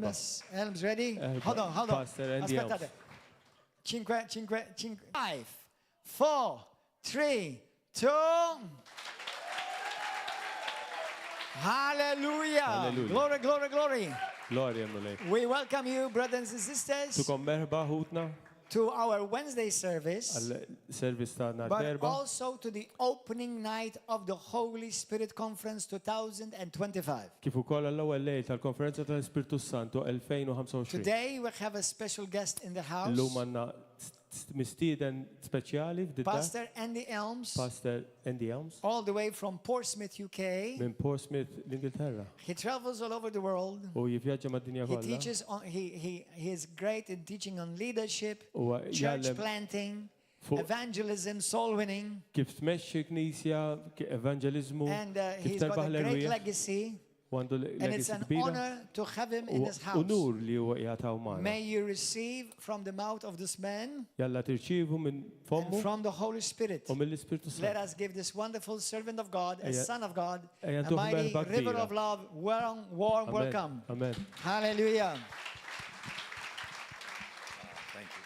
Elmes, ready? Hold on. Aspettate. 5, 4, 3, 2. Hallelujah. Glory. Gloria mulej. We welcome you, brothers and sisters, Tukom merħba ħutna to our Wednesday service, għal-service ta' nar but derba. also to the opening night of the Holy Spirit Conference 2025. Kif ukoll għall-ewwel lejl tal-Konferenza tal-Ispirtu Santu 2025. Today we have a special guest in the house, Illum għandna mistieden speċjali f'din Pastor Andy Elmes, Pastor Andy Elmes all the way from Portsmouth, UK. minn Portsmouth, l-Ingilterra. He travels all over the world. U jivvjaġġa mad-dinja He kollha. teaches on, he is great in teaching on leadership, Huwa church jgħallem planting, fuq evangelism, soul winning, kif tmexxi knisja, evangelizmu, and kif he's got tarbaħ a great l-erwieħ, legacy, għandu and it's legacy an kbira. honor to have him in U this house. unur li huwa jagħtaw magħna. May you receive from the mouth of this man Jalla tirċievu minn and fommu from the Holy Spirit. u mill-Ispirtu Let Santu. us give this wonderful servant of God, a Ejja- son of God, ejja a ntuħ mighty merħba river kbira. of love, warm welcome. Amen. Hallelujah. Thank you.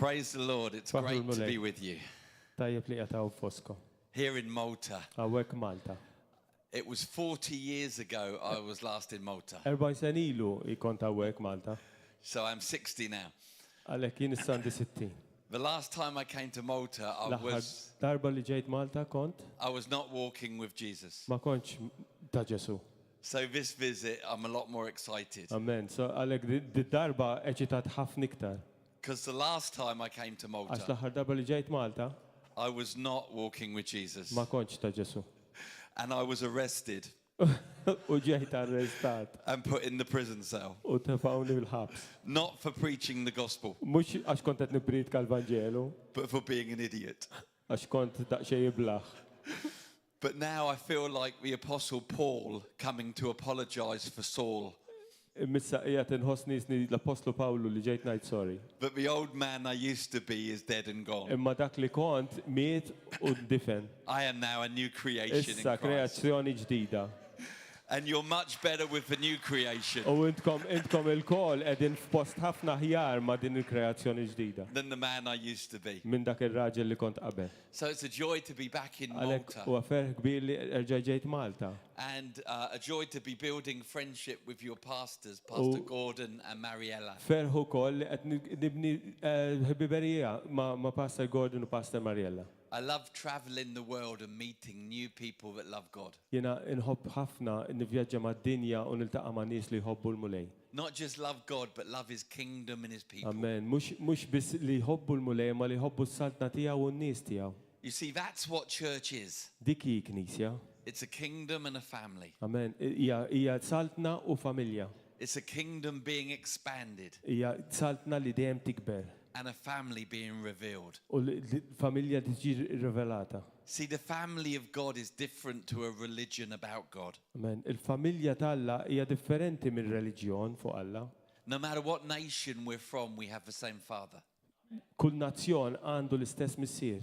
Praise the Lord. It's Faħru great to l-mulej. be with you Tajjeb li jagħtaw foskom. here in Malta. Hawnhekk Malta. It was 40 years ago I was last in Malta. 40 sen ilu jkun hawnhekk Malta. So I'm 60 now. Għalhekk jien issa għandi 60. The last time I came to Malta, L-aħħar darba li ġejt Malta kont I was not walking with Jesus. ma kontx ta' Ġesu. So this visit, I'm a lot more excited. Amen. So għalhekk di darba eċitat ħafna iktar. Because the last time I came to Għax Malta, l-aħħar darba li ġejt Malta I was not walking with Jesus. ma kontx ta' Ġesu. And I was arrested U ġejt arrestat and put in the prison cell. u tefawni bil-ħabs. Not for preaching the gospel, Mhux għax kont qed nipridka l-Vanġelu, but for being an idiot. għax kont daqsxejn jiblaħ. But now I feel like the Apostle Paul coming to apologize for Saul. Missa qiegħed inħossni l-Apostlu Pawlu li ġejt ngħid sorry. But the old man I used to be is dead and gone. Imma dak li kont miet u ndifen. I am now a new creation in Issa Christ. kreazzjoni ġdida. And you're much better with the new creation U intkom il-kol qegħdin f'post ħafna ħjar ma' din il-kreazzjoni ġdida. than the man I used to be. Minn dak ir-raġel li kont qabel. So it's a joy to be back in Għalhekk Malta huwa ferħ kbir li erġa' ġejt Malta. and a joy to be building friendship with your pastors, Pastor Gordon and Mariella. Ferħ ukoll li qed nibni ħbiberija ma' Pastor Gordon u Pastor Mariella. I love traveling the world and meeting new people that love God. Jiena inħobb ħafna nivvjaġġa mad-dinja u niltaqa' ma' nies li jħobbu l-mulej. Not just love God, but love his kingdom and his people. Amen. Mhux biss li jħobbu l-mulej ma li jħobbu s-saltna tiegħu u n-nies tiegħu. You see, that's what church is. Dik hi knisja. It's a kingdom and a family. Amen. Hija saltna u familja. It's a kingdom being expanded Hija saltna li dejjem tikber. and a family being revealed. U l-familja tiġi rivelata. See, the family of God is different to a religion about God. Amen. Il-familja talla hija differenti minn reliġjon fuq Alla. No matter what nation we're from, we have the same father. Kull nazzjon għandu l-istess missier.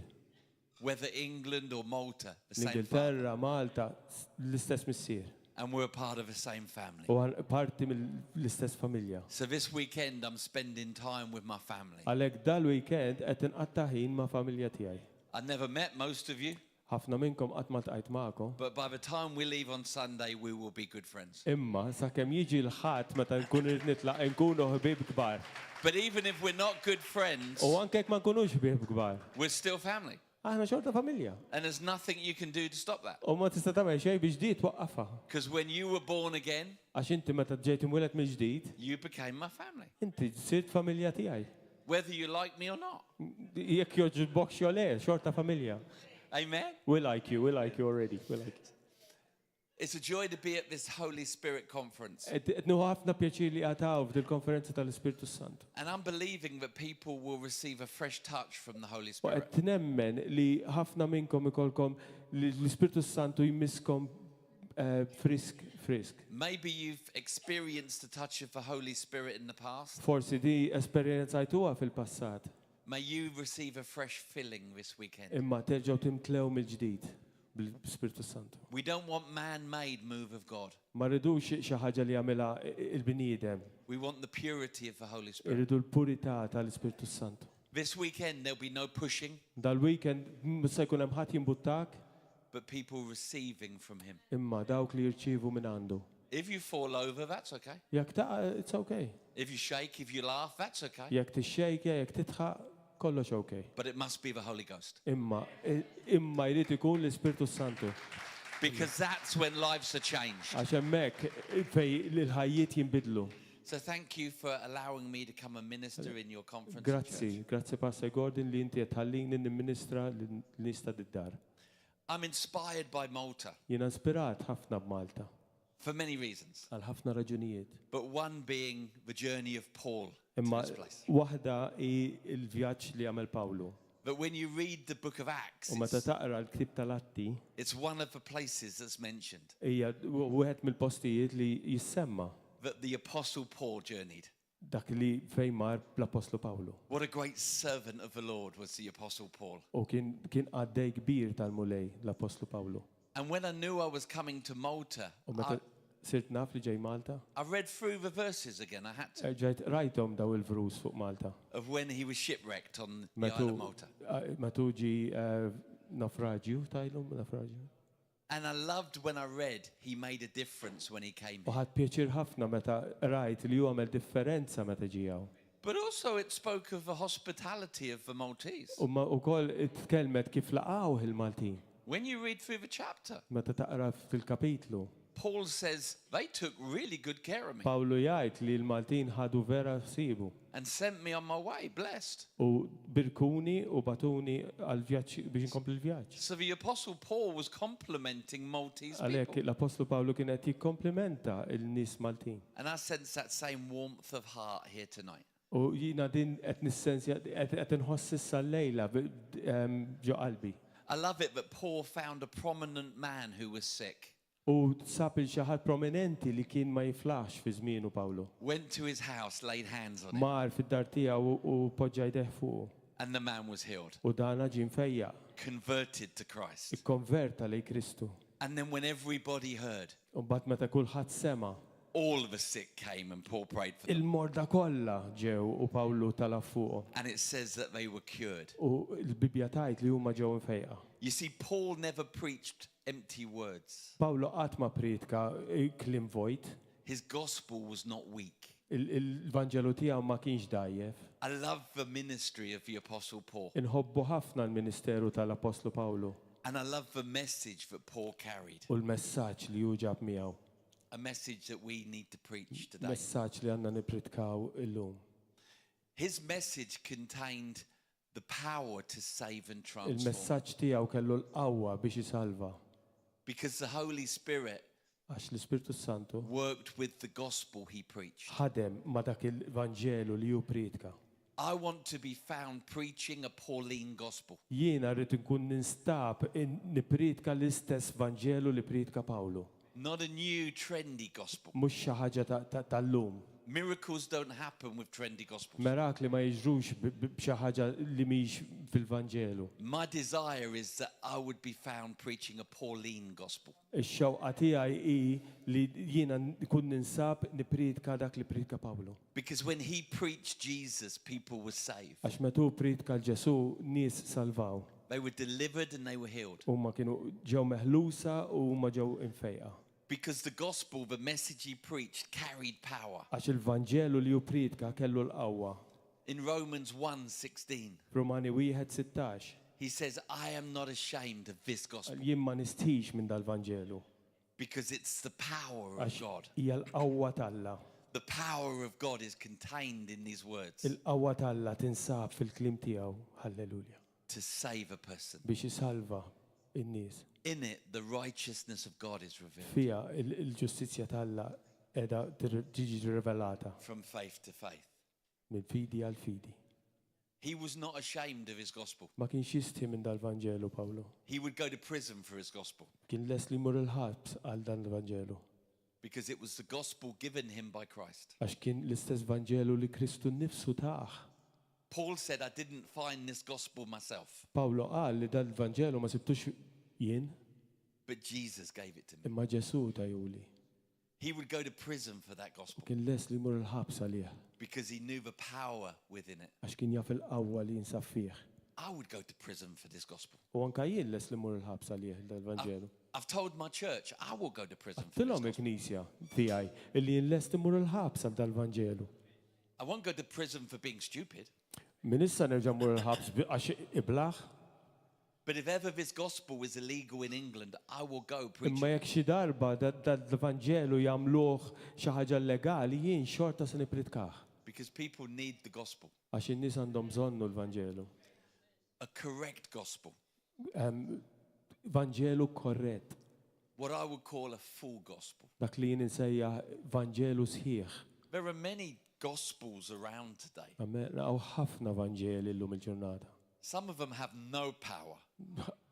Whether England or Malta, the same father. L-Ingilterra, Malta, l-istess missier. And we're a part of the same family. U parti mill-istess familja. So this weekend, I'm spending time with my family. Għalhekk dal-weekend qed inqatta' ħin ma' familja tiegħi. I've never met most of you, Ħafna minnkom qatt ma ltqajt magħkom. but by the time we leave on Sunday, we will be good friends. Imma sakemm jiġi l-ħadd meta nkun irid nitlaq nkunu ħbieb kbar. But even if we're not good friends, U anke jekk ma nkunux ħbieb kbar. we're still family. Aħna xorta familja. And there's nothing you can do to stop that. U ma tista' tagħmel xejn biex di twaqqafha. Because when you were born again, Għax inti meta ġejt imwieled mill-ġdid, you became my family. inti sirt familja tiegħi. Whether you like me or not. Jekk joġbok xi le, xorta familja. Amen? We like you already. We like you. It's a joy to be at this Holy Spirit conference. Qed nieħu ħafna pjaċir li għataw f'dil-konferenza tal-Ispirtu Sant. And I'm believing that people will receive a fresh touch from the Holy U Spirit. qed nemmen li ħafna minnkom ikolkom li l-Ispirtu Santu jmisskom frisk. Maybe you've experienced the touch of the Holy Spirit in the past. Forsi di esperjenzajtuha fil-passat. May you receive a fresh filling this weekend. Imma terġgħu timtlew mill-ġdid bil-Spiritu Santu. We don't want man-made move of God. Ma rridux xi ħaġa li jagħmilha il-bniedem. We want the purity of the Holy Spirit. Irridu l-purità tal-Ispiritu Santu. This weekend there'll be no pushing, Dal-weekend mhux se jkun hemm ħadd jimbuttak, but people receiving from him. imma dawk li jirċievu minn għandu. If you fall over, that's okay. Jekk taqa' it's okay. If you shake, if you laugh, that's okay. Jekk tixxejja, jekk titħaq, kollox okay. But it must be the Holy Ghost. Imma jrid ikun l-Ispiritu Santu. Because that's when lives are changed. Għax hemmhekk fej l-ħajjiet jinbidlu. So thank you for allowing me to come and minister in your conference. Grazzi Pastor Gordon li inti qed ħallini nimministra l-nies tad-dar. I'm inspired by Malta Jiena inspirat ħafna b'Malta for many reasons, għal ħafna raġunijiet. but one being the journey of Paul to Imma this place. waħda hi l-vjaġġ li għamel Pawlu. But when you read the book of Acts, U meta taqra l-ktib tal-Atti, it's one of the places that's mentioned hija wieħed mill-postijiet li jissemma that the Apostle Paul journeyed. dak li fejn mar l-Apostlu Pawlu. What a great servant of the Lord was the Apostle Paul. U kien għaddej kbir tal-mulej l-Apostlu Pawlu. And when I knew I was coming to Malta, U meta sirt naf li ġej Malta, I read through the verses again. I had to, ġejt rajthom daw il-vrus fuq Malta. of when he was shipwrecked on the island of Malta. Matu ġi naufraġju, tajlum naufraġju. And I loved when I read he made a difference when he came U here. ħadd pjaċir ħafna meta rajt li huwa għamel differenza meta ġijaw. But also it spoke of the hospitality of the Maltese. U ma wkoll tkellmet kif laqgħu il-Maltin. When you read through the chapter, Meta taqra fil-kapitlu, Paul says they took really good care of me Pawlu jgħid li l-Maltin ħadu vera ħsibu and sent me on my way blessed. u birkuni u batuni għal vjaġġ biex inkompli l-vjaġġ. So the Apostle Paul was complimenting Maltese Għalhekk people. l-Apostlu Pawlu kien qed jikkomplimenta l-nies Maltin. And I sense that same warmth of heart here tonight. U jiena din qed nissensja qed inħoss issa llejla ġo qalbi. I love it that Paul found a prominent man who was sick, U sab il xi ħadd prominenti li kien ma jiflax fi żmienu Pawlu. went to his house, laid hands on him, Mar fid-dar tiegħu u poġġa jdeh fuqu. and the man was healed, U dana ġie mfejjaq, converted to Christ. ikkonverta lej Kristu. And then when everybody heard, U mbagħad meta kulħadd sema, all of the sick came and Paul prayed for them. il-morda kollha ġew u Pawlu talab fuqhom. And it says that they were cured. U l-Bibja tgħid li huma ġew infejqa. You see, Paul never preached empty words. Pawlu qatt ma pritka kliem vojt, His gospel was not weak. il-Vanġelu tiegħu ma kienx dajjef. I love the ministry of the Apostle Paul. Inħobbu ħafna l-Ministeru tal-Apostlu Pawlu And I love the message that Paul carried. u l-messaġġ li hu ġab miegħu. A message that we need to preach today. Messaġġ li għandna nippritkaw illum. His message contained the power to save and transform. Il-messaġġ tiegħu kellu l-qawwa biex isalva Because the Holy Spirit għax l-Ispirtu Santu worked with the gospel he preached. ħadem ma dak il-Vanġelu li hu pritka. I want to be found preaching a Pauline gospel. Jiena rrid inkun ninstab nipritka l-istess Vanġelu li pritka Pawlu. Not a new trendy gospel. Mhux xi ħaġa tal-lum. Miracles don't happen with trendy gospels. Mirakli ma jiġrux b'xi ħaġa li mhix fil-Vanġelu. My desire is that I would be found preaching a Pauline gospel. Ix-xewqa tiegħi hi li jiena nkun ninsab nipritka dak li pritka Pawlu. Because when he preached Jesus, people were saved. Għax metu pritka l-Ġesu nies salvaw. They were delivered and they were healed. Huma kienu ġew meħlusa u huma ġew infejqa. Because the gospel, the message he preached, carried power. Għax il-Vanġelu li hu pritka kellu l-qawwa. In Romans 1:16, Romani 1:16. he says, I am not ashamed of this gospel Jien ma nistħix minn dal-Vanġelu. because it's the power of Għax God. hija l-qawwa talla. The power of God is contained in these words Il-qawwa talla tinsab fil-klim tiegħu. Halleluja. to save a person. Biex isalva in-nies. In it, the righteousness of God is revealed Fija il-ġustizzja talla edha tiġi rivelata from faith to faith. minn fidi għal fidi. He was not ashamed of his gospel. Ma kienx jistħi minn dal-Vanġelu Pawlu. He would go to prison for his gospel Kien les li mur il-ħabs għal dan il-Vanġelu. because it was the gospel given him by Christ. Għax kien l-istess Vanġelu li Kristu nnifsu taħ. Paul said, I didn't find this gospel myself. Pawlu qal li dal-Vanġelu ma sibtux jien, But Jesus gave it to me. Imma Ġesu tajuli. He would go to prison for that gospel Kien les li jmur il-ħabs għalih. because he knew the power within it. Għax kien jaf il-qawwa li jinsab fih. I would go to prison for this gospel. U anka jien les li jmur il-ħabs għalih dal-Vanġelu. I've told my church I will go to prison for this Tilhom gospel. il-Knisja tiegħi illi jien les imur il-ħabs għal dal-Vanġelu. I won't go to prison for being stupid. Min issa nerġa' mmur il-ħabs għax iblaħ. But if ever this gospel is illegal in England, I will go preach. Imma jekk xi darba dal-Vanġelu jagħmluh xi ħaġa legali jien xorta se nipritkaħ. Because people need the gospel. Għax in-nies għandhom bżonnu l-Vanġelu. A correct gospel. Vanġelu korrett. What I would call a full gospel. Dak li jien insejjaħ Vanġelu sħiħ. There are many gospels around today. Għaw ħafna Vanġeli llum il-ġurnata. Some of them have no power.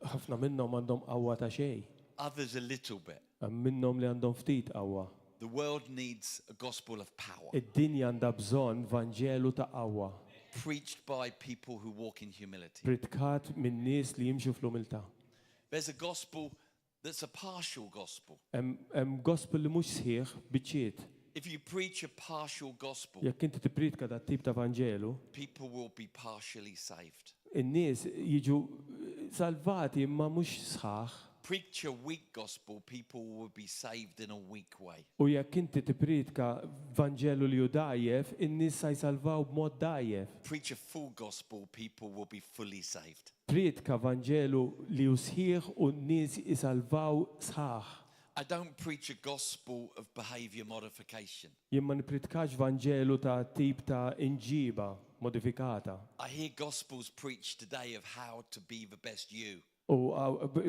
Ħafna minnhom għandhom qawwa ta' xejn. Others a little bit. Hemm minnhom li għandhom ftit qawwa. The world needs a gospel of power. Id-dinja għandha bżonn Vanġelu ta' qawwa. Preached by people who walk in humility. Pritkat minn nies li jimxu fl-umiltà. There's a gospel that's a partial gospel. Hemm gospel li mhux sħiħ biċċiet. If you preach a partial gospel, Jekk inti tipritka dat tip ta' Vanġelu, people will be partially saved. in-nies jiġu salvati imma mhux sħaħ. Preach a weak gospel, people will be saved in a weak way. U jekk inti tipritka Vanġelu li hu dajjef, in-nies se jsalvaw b'mod dajjef. Preach a full gospel, people will be fully saved. Pritka Vanġelu li hu sħiħ u n-nies jisalvaw sħaħ. I don't preach a gospel of behavior modification. Jien ma nipritkax Vanġelu ta' tip ta' inġiba modifikata. I hear gospels preached today of how to be the best you. U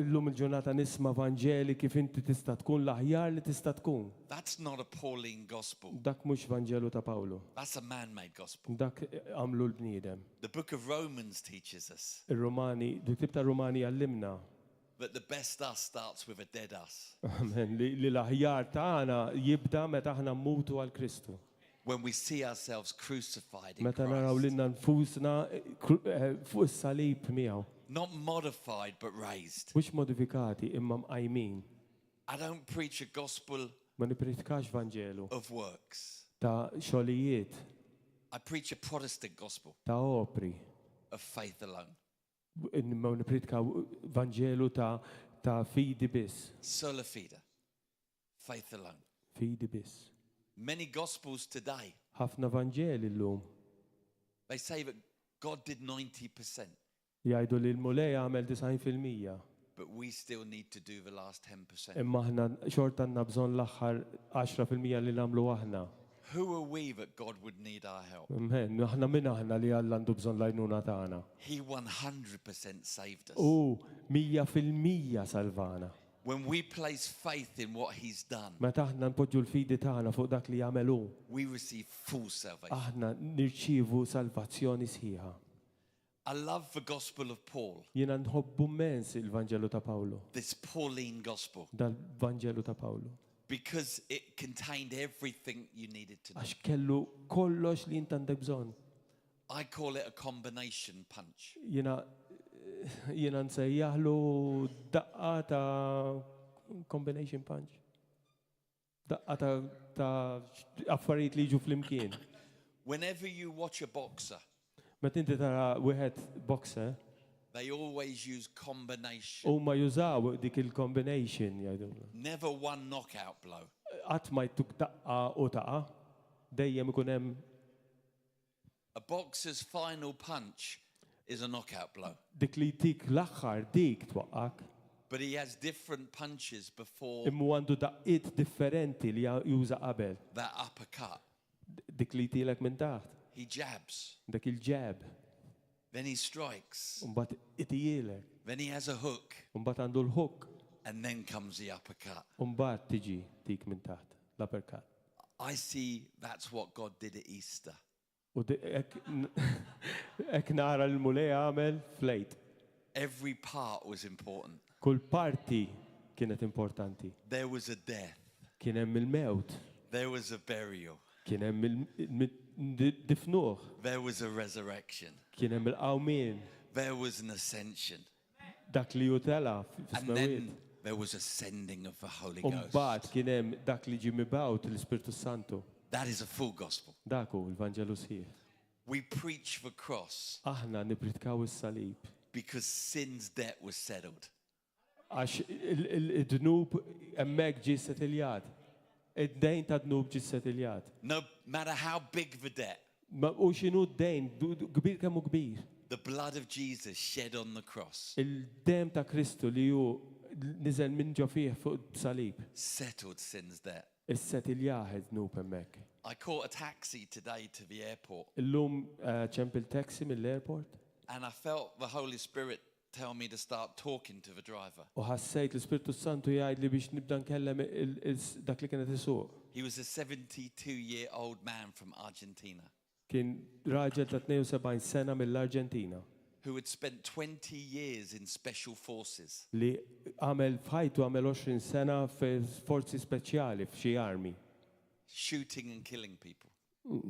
llum il-ġurnata nisma' Vanġeli kif inti tista' tkun l-aħjar li tista' tkun. That's not a Pauline gospel. Dak mhux Vanġelu ta' Pawlu. That's a man-made gospel. Dak għamlu l-bniedem. The book of Romans teaches us Ir-Rumani, dik tip ta' Rumani għallimna. that the best us starts with a dead us. Amen. Li l-aħjar tagħna jibda meta aħna mmutu għal Kristu. When we see ourselves crucified in Meta naraw Christ. lilna nfusna fuq is-salib miegħu. Not modified, but raised. Mhux modifikati imma mqajmin. I don't preach a gospel Ma nipritkax Vanġelu of works. ta' xogħlijiet, I preach a Protestant gospel ta' opri. of faith alone. Ma nipritka Vanġelu ta' fidi biss. Sola fide. Faith alone. Fidi biss. Many gospels today, Ħafna Vanġeli llum they say that God did 90%, jgħidu li l-mulej għamel 90%. but we still need to do the last 10%. Imma aħna xorta għandna bżonn l-aħħar 10% li nagħmlu aħna. Who are we that God would need our help? Amen. Aħna minn aħna li Alla għandu bżonn l-għajnuna tagħna. He 100% saved us. U 100% salvana. When we place faith in what He's done, Meta aħna npoġġu l-fidi tagħna fuq dak li jagħmel hu, we receive full salvation. aħna nirċievu salvazzjoni sħiħa. I love the gospel of Paul, Jiena nħobbu immens il-Vanġelu ta' Pawlu, this Pauline gospel, dal-Vanġelu ta' Pawlu. because it contained everything you needed to know. Għax kellu kollox li inti għandek bżonn. I call it a combination punch. Jiena nsejjaħlu daqqa ta' combination punch. Daqqa ta' affarijiet li jiġu flimkien. Whenever you watch a boxer, Meta inti tara wieħed boxer, they always use combination. huma jużaw dik il-combination jgħidu. Never one knockout blow. Qatt ma jtuk daqqa u taqa, dejjem ikun hemm A boxer's final punch is a knockout blow. dik li tik l-aħħar dik twaqqak. But he has different punches before Imma għandu daqqiet differenti li juża qabel. that uppercut. Dik li tilek minn taħt, He jabs, dik il-ġeb, then he strikes, mbagħad itijilek, then he has a hook, mbagħad għandu l-hook, and then comes the uppercut. mbagħad tiġi tik minn taħt, l-uppercut. I see that's what God did at Easter. U ek nara l-mulej għamel flejt. Every part was important. Kull parti kienet importanti. There was a death, Kien hemm il-mewt, there was a burial, kien hemm il-difnuħ, there was a resurrection, kien hemm il-qawmien, there was an ascension. dak li jutela And fis-smawiet. then there was a sending of the Holy Ghost. Umbagħad kien hemm dak li ġie mibgħut l-Ispirtu Santu. That is a full gospel. Dak hu l-Vanġelu sħiħ. We preach the cross Aħna nipritkaw is-salib because sin's debt was settled. għax id-dnub hemmhekk ġie settiljat. Id-dejn ta' dnub ġie settiljat. No matter how big the debt, U x'inhu d-dejn kbir kemm hu kbir. the blood of Jesus shed on the cross Il-dem ta' Kristu li hu niżel minn ġo fih fuq salib. settled sin's debt. Is-settiljaħ id-dnub hemmhekk. I caught a taxi today to the airport Illum ċempil taxi mill-airport and I felt the Holy Spirit tell me to start talking to the driver. u ħassejt l-Ispirtu Santu jgħid li biex nibda nkellem dak li kienet isuq. He was a 72-year-old man from Argentina Kien raġel ta' 72 sena mill-Arġentina who had spent 20 years in special forces. li għamel fajtu għamel 20 sena fi forzi speċjali f'xi armi. Shooting and killing people.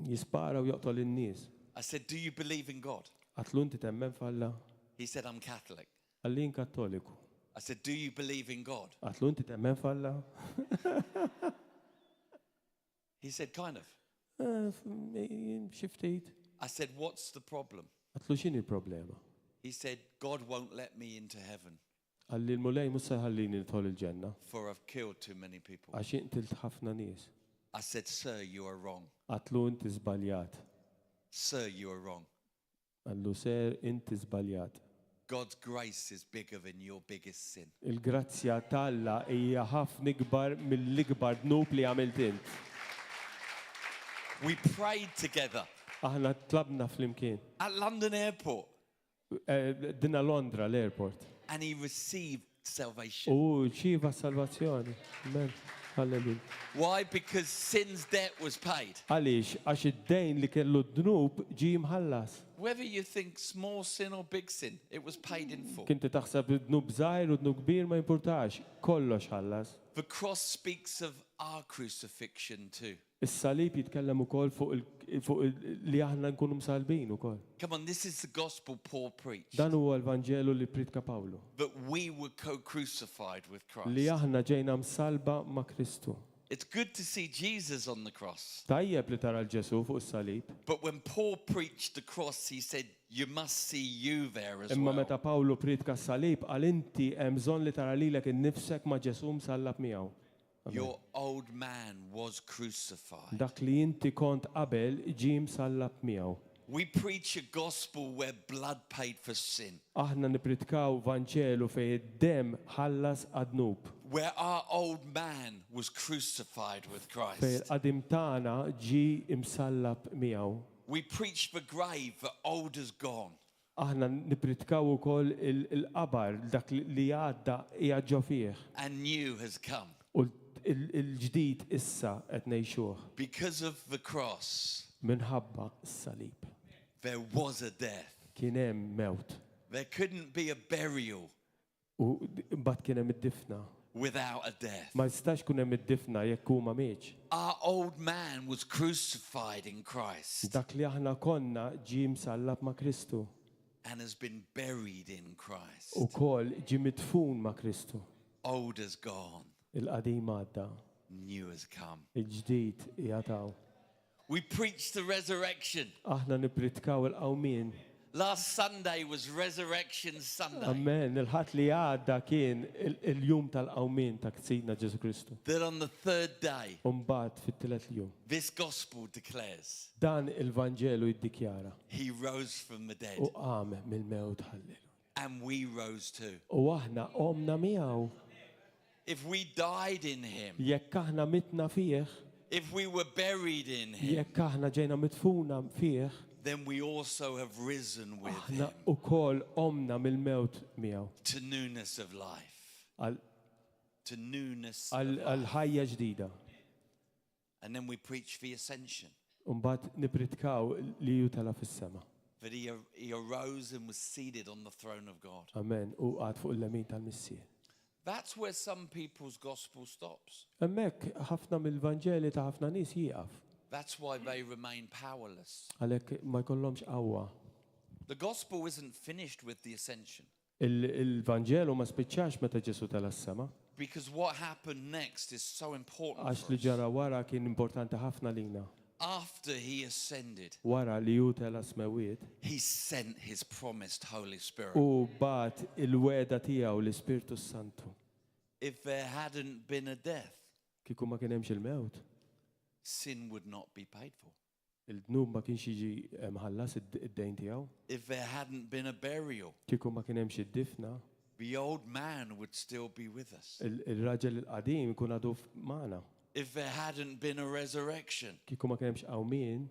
Jispara u joqtol in-nies. I said, do you believe in God? Għatlu inti temmen falla? He said, I'm Catholic. Għallin kattoliku. I said, do you believe in God? Għatlu inti temmen falla? He said, kind of. Xiftit. I said, what's the problem? Għatlu xin il-problema? He said, God won't let me into heaven Għalli l-mulej musa ħallini nidħol il-ġenna. for I've killed too many people. Għax intilt ħafna nies. I said, sir, you are wrong. Għatlu inti zbaljat. Sir, you are wrong. Għallu ser inti zbaljat. God's grace is bigger than your biggest sin. Il-grazzja talla hija ħafna ikbar mill-ikbar dnub li għamilt int. We prayed together Aħna tlabna fl-imkien. at London Airport Dinna Londra l-airport. and he received salvation. U ċiva salvazzjoni. Amen. Halleluja. Why? Because sin's debt was paid. Għaliex, għax id-dejn li kellu d-dnub ġi mħallas. Whether you think small sin or big sin, it was paid in full. Kinti taħseb id-dnub żgħir u d-dnub kbir ma jimpurtax. Kollox ħallas. The cross speaks of our crucifixion too. Is-salib jitkellem ukoll fuq li aħna nkunu msalbin ukoll. Come on, this is the gospel Paul preached. Dan huwa l-Vanġelu li pritka Pawlu. That we were co-crucified with Li Christ. aħna ġejna msalba ma' Kristu. It's good to see Jesus on the cross. Tajjeb li tara l-Ġesu fuq is-salib. But when Paul preached the cross, he said, you must see you there as Imma well. meta Pawlu pritka s-salib għal inti hemm bżonn li tara lilek innifsek ma' Ġesu msallab miegħu. Your old man was crucified. Dak li inti kont qabel ġie msallab miegħu. We preach a gospel where blood paid for sin. Aħna nipritkaw Vanġelu fejn id-dem ħallas għad-dnub. Where our old man was crucified with Fejn Christ. qadim tagħna ġie imsallab miegħu. We preach the grave, the old is gone. Aħna nipritkaw ukoll il-qabar dak li għadda hija ġo fih. And new has come. U il-ġdid issa qed ngħixuh Because of the cross, minħabba s-salib. there was a death. Kien hemm mewt. There couldn't be a burial U mbagħad kien hemm id-difna. without a death. Ma jistax kun hemm id-difna jekk hu ma mietx. Our old man was crucified in Christ Dak li aħna konna ġie msallab ma' Kristu. and has been buried in Christ. Ukoll ġie mitfun ma' Kristu. Old is gone, Il-qadim għadda, new has come. il-ġdid jagħtaw. We preach the resurrection. Aħna nipritkaw il-qawmien. Last Sunday was Resurrection Sunday. Amen. Il-ħadd li għadda kien il-jum tal-qawmien ta' Ksina Ġesu Kristu. That on the third day, Umbagħad fit-tielet jum. this gospel declares Dan il-Vanġelu jiddikjara. he rose from the dead U qam mill-mewt ħallelu. and we rose too. U aħna qomna miegħu. If we died in him, Jekk aħna mitna fih, if we were buried in him, jekk aħna ġejna mitfuna fih, then we also have risen with aħna him ukoll qomna mill-mewt miegħu. to newness of life. Għal To newness of life. ħajja ġdida. And then we preach the ascension. Umbagħad nipritkaw li ju tala fis-sema. That he arose and was seated on the throne of God. Amen. U għad fuq il-lemin tal-Missir. That's where some people's gospel stops. Hemmhekk ħafna mill-Vanġeli ta' ħafna nies jieqaf. That's why they remain powerless. Għalhekk ma jkollhomx qawwa. The gospel isn't finished with the ascension. Il-Vanġelu ma spiċċax meta Ġesu tala s-sema. Because what happened next is so important Għax for li us. ġara wara kien importanti ħafna lina. After he ascended, Wara li ju tela smewiet he sent his promised Holy Spirit. u bat il-weda tiegħu l-Ispirtu Santu. If there hadn't been a death, Kieku ma kien hemmx il-mewt, sin would not be paid for. il-dnub ma kienx jiġi mħallas id-dejn tiegħu. If there hadn't been a burial, Kieku ma kien hemmx id-difna, the old man would still be with us. il-raġel il-qadim ikun għadu magħna. If there hadn't been a resurrection, Kieku ma kien hemmx qawmien,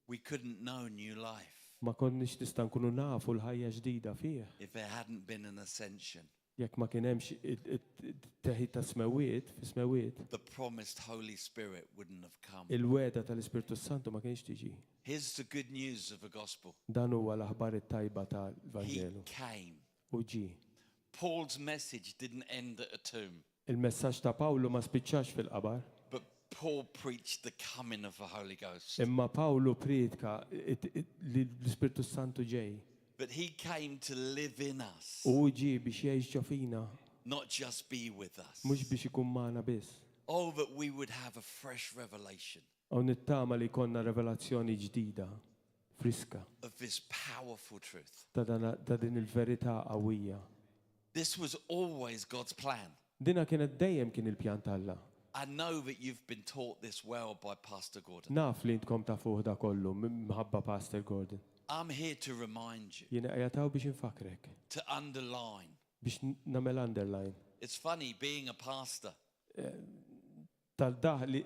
we couldn't know new life. ma konniex nista' nkunu nafu l-ħajja ġdida fih. If there hadn't been an ascension, Jekk ma kien hemmx teħid ta' smewiet, fi smewiet, the promised Holy Spirit wouldn't have come. il-weda tal-Ispirtu Santu ma kienx tiġi. Here's the good news of the gospel. Dan huwa l-aħbar it-tajba He tal-Vanġelu. came. U ġi. Paul's message didn't end at a tomb, Il-messaġġ ta' Pawlu ma spiċċax fil-qabar, but Paul preached the coming of the Holy Ghost. imma Pawlu priedka li l-Ispirtu Santu ġej. But he came to live in us, U ġi biex jgħix ġo fina, not just be with us. mhux biex ikun magħna biss. Oh, that we would have a fresh revelation U nittama li konna revelazzjoni ġdida, friska, of this powerful truth. ta' din il-verità qawwija. This was always God's plan. Dina kienet dejjem kien il-pjan talla. I know that you've been taught this well by Pastor Gordon. Naf li intkom ta' fuq da kollu, mħabba Pastor Gordon. I'm here to remind you, Jiena qiegħataw biex infakrek, to underline. biex nagħmel underline. It's funny being a pastor. Tal-daħ li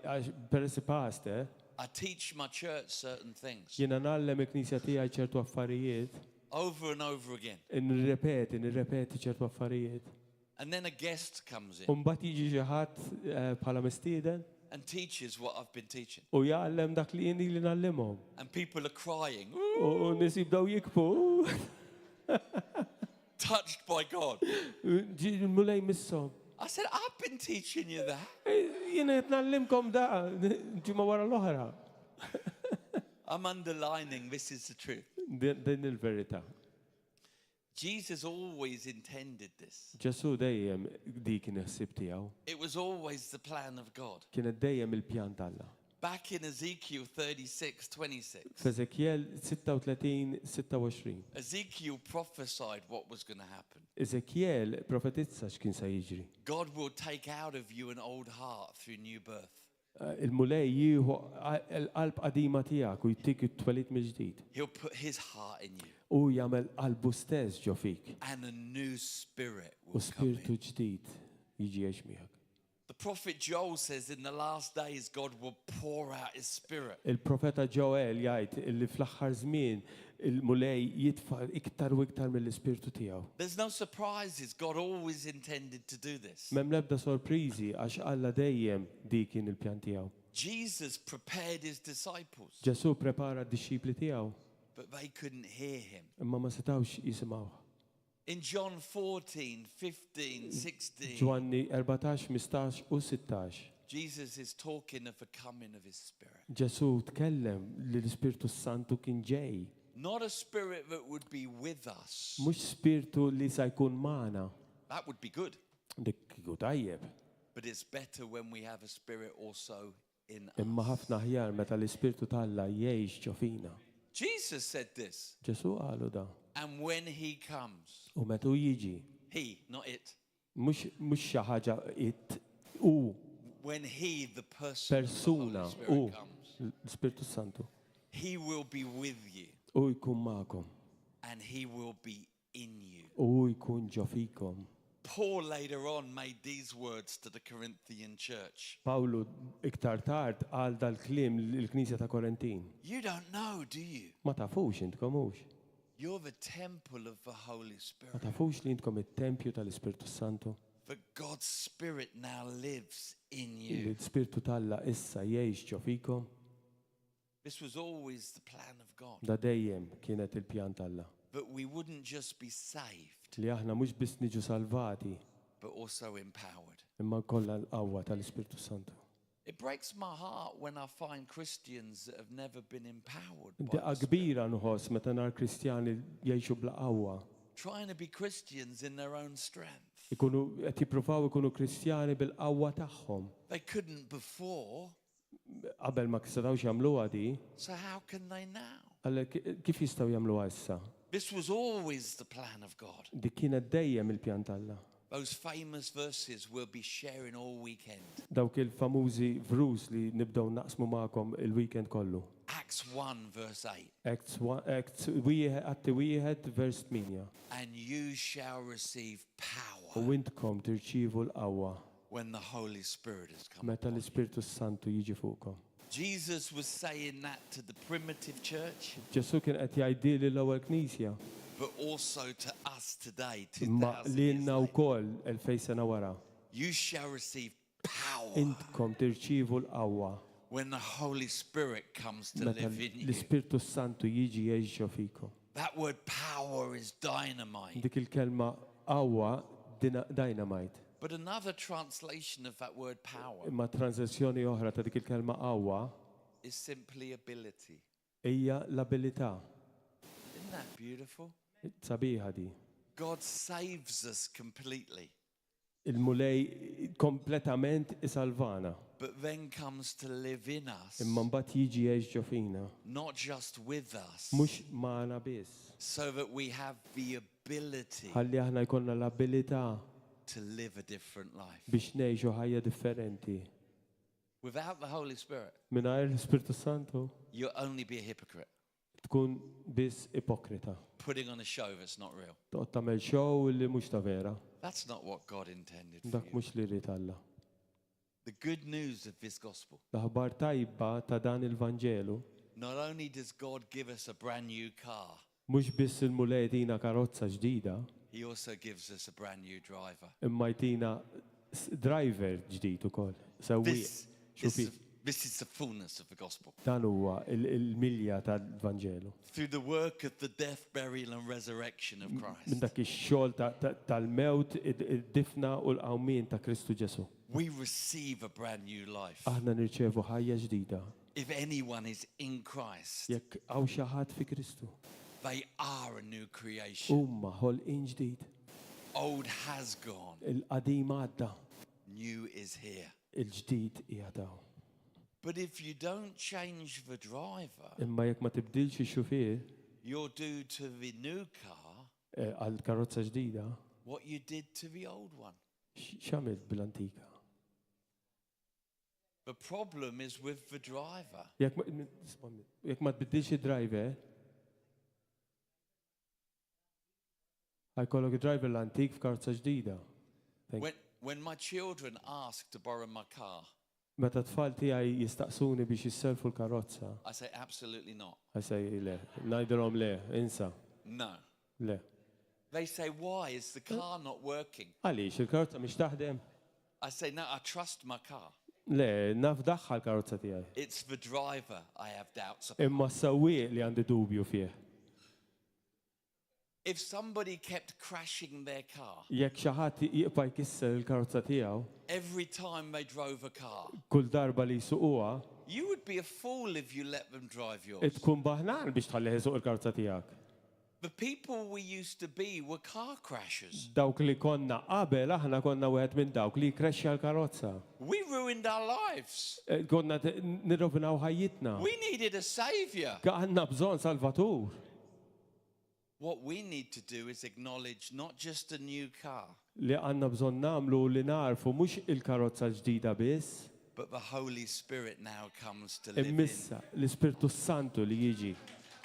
peressi pastor, I teach my church certain things jiena nallem il-knisja tiegħi ċertu affarijiet, over and over again. nirrepeti ċertu affarijiet. And then a guest comes in U mbagħad jiġi xi ħadd bħala mistieden and teaches what I've been teaching. u jgħallem dak li jien li nallimhom. And people are crying, U nies jibdew jikbu, touched by God. ġi mulej missom. I said, I've been teaching you that. Jiena qed nallimkom da ġimgħa wara l-oħra. I'm underlining this is the truth. Din il-verità. Jesus always intended this. Ġesu dejjem dik kien il-ħsieb tiegħu. It was always the plan of God. Kienet dejjem il-pjan talla. Back in Ezekiel 36:26, F'Eżekjel 36-26. Ezekiel prophesied what was going to happen. Eżekjel profetizza x'kien se jiġri. God will take out of you an old heart through new birth. Il-mulej jieħu l-qalb qadima tiegħek u jtik it-twelid mill-ġdid. He'll put his heart in you. U jagħmel qalbu stess ġo fik. And a new spirit U will come spiritu in. ġdid jiġi jgħix miegħek. The prophet Joel says in the last days God will pour out his spirit. Il-profeta Joel jgħid li fl-aħħar żmien il-mulej jitfa' iktar u iktar mill-ispirtu tiegħu. There's no surprises. God always intended to do this. Mem lebda sorpriżi għax Alla dejjem dik kien il-pjan tiegħu. Jesus prepared his disciples, Ġesu prepara d-disċipli tiegħu, but they couldn't hear him. imma ma setawx jisimgħu. In John 14, 15, 16, Ġwanni 14, 15 u 16. Jesus is talking of the coming of his spirit. Ġesu tkellem li l-Ispirtu Santu kien ġej. Not a spirit that would be with us. Mhux spirtu li se jkun magħna. That would be good. Dik kieku tajjeb. But it's better when we have a spirit also in Imma us. ħafna ħjar meta l-Ispirtu talla jgħix ġo fina. Jesus said this. Ġesu qalu da. And when he comes, U metu jiġi, he, not it, mhux xi ħaġa u when he, the person, of the persuna Holy Spirit u comes, l-Ispirtu Santu he will be with you u jkun magħkom and he will be in you. u jkun ġo fikom. Paul later on made these words to the Corinthian church. Pawlu iktar tard għal dal-klim l-Knisja ta' Korintin. You don't know, do you? Ma tafux intkom hux. You're the temple of the Holy Ma Spirit. tafux li intkom it-tempju tal-Ispirtu Santu. But God's Spirit now lives in Li you. l-Ispirtu talla issa jgħix ġo fikom. This was always the plan of God. Da dejjem kienet il-pjan talla. But we wouldn't just be saved, Li aħna mhux biss niġu salvati, but also empowered. imma kollha l-qawwa tal-Ispirtu Santu. It breaks my heart when I find Christians that have never been empowered by Deqa the Spirit, kbira nħoss meta nar Kristjani jgħixu bla qawwa. trying to be Christians in their own strength. Ikunu qed jippruvaw ikunu Kristjani bil-qawwa tagħhom. They couldn't before, Qabel ma setgħux jagħmluha di, so how can they now? għalla kif jistgħu jagħmluha issa? This was always the plan of God. Dik kienet dejjem il-pjan talla. Those famous verses we'll be sharing all weekend. Dawk il-famużi vrus li nibdew naqsmu magħkom il-weekend kollu. Acts 1 verse 8. Acts wieħed vers 8. And you shall receive power U intkom tirċievu l-qawwa when the Holy Spirit has come. meta l-Ispirtu Santu jiġi fuqkom. Jesus was saying that to the primitive church, Ġesu kien qed jgħidili l-ewwel Knisja, but also to us today, ma 2000 years lilna later. wkoll 2000 sena wara. You shall receive power Intkom tirċievu l-qawwa when the Holy Spirit comes to meta live in you. l-Ispirtu Santu jiġi jgħixu fikom. That word power is dynamite. Dik il-kelma qawwa dynamite. But another translation of that word power Imma tranzizzjoni oħra ta' dik il-kelma qawwa is simply ability. hija l-abilità. Isn't that beautiful? Sabiħa di. God saves us completely, Il-mulej kompletament isalvana. but then comes to live in us, Imma mbagħad jiġi jgħix ġo fina. not just with us, Mhux magħna biss. so that we have the ability Ħalli aħna jkollna l-abilità to live a different life. biex ngħixu ħajja differenti. Without the Holy Spirit, Mingħajr l-Ispirtu Santu you'll only be a hypocrite, tkun biss ipokrita. putting on a show that's not real. Toqgħod tagħmel show li mhux ta' vera. That's not what God intended for Dak you. mhux li rrid Alla. The good news of this gospel, L-aħbar tajba ta' dan il-Vanġelu not only does God give us a brand new car, mhux biss il-mulej tina karozza ġdida, He also gives us a brand new driver. imma jtina driver ġdid ukoll. Sewwieq. This Xufi, is the fullness of the gospel. dan huwa il-milja tal-Vanġelu. Through the work of the death, burial, and resurrection of Minn Christ, dak ix-xogħol tal-mewt, id-difna u l-qawmien ta' Kristu Ġesu. we receive a brand new life. Aħna nirċevu ħajja ġdida. If anyone is in Christ, Jekk hawn xi ħadd fi Kristu, they are a new creation. huma ħolqien ġdid. Old has gone, Il-qadim għadda, new is here. il-ġdid hija daw. But if you don't change the driver, Imma jekk ma tibdilx ix-xufier you'll do to the new car għal karozza ġdida, what you did to the old one. x'għamilt bil-antika? The problem is with the driver. Jekk ma tbiddilx id-driver, ħajkollok id-driver l-antik f'karozza ġdida. When my children ask to borrow my car, Meta tfal tiegħi jistaqsuni biex jisselfu l-karozza, I say absolutely not. ħasej le, ngħidilhom le, insa, No. le. They say, why? Is the car not working? Għaliex il-karozza mhix taħdem? I say, no, I trust my car. Le, naf daħħal karozza tiegħi. It's the driver I have doubts about. Imma s-sewwieq li għandi dubju fih. If somebody kept crashing their car Jekk xi ħadd jiqpa jkisser il-karozza tiegħu, every time they drove a car, kull darba li jsuquha, you would be a fool if you let them drive yours. tkun baħnan biex tħallih isuq il-karozza tiegħek. The people we used to be were car crashers. Dawk li konna qabel aħna konna wieħed minn dawk li jkrexxja l-karozza. We ruined our lives. Konna nirrovinaw ħajjitna. We needed a savior. Għandna bżonn salvatur. What we need to do is acknowledge not just a new car, Li għandna bżonn nagħmlu li narfu mhux il-karozza ġdida biss, but the Holy Spirit now comes to live in immissa l-Ispirtu Santu li jiġi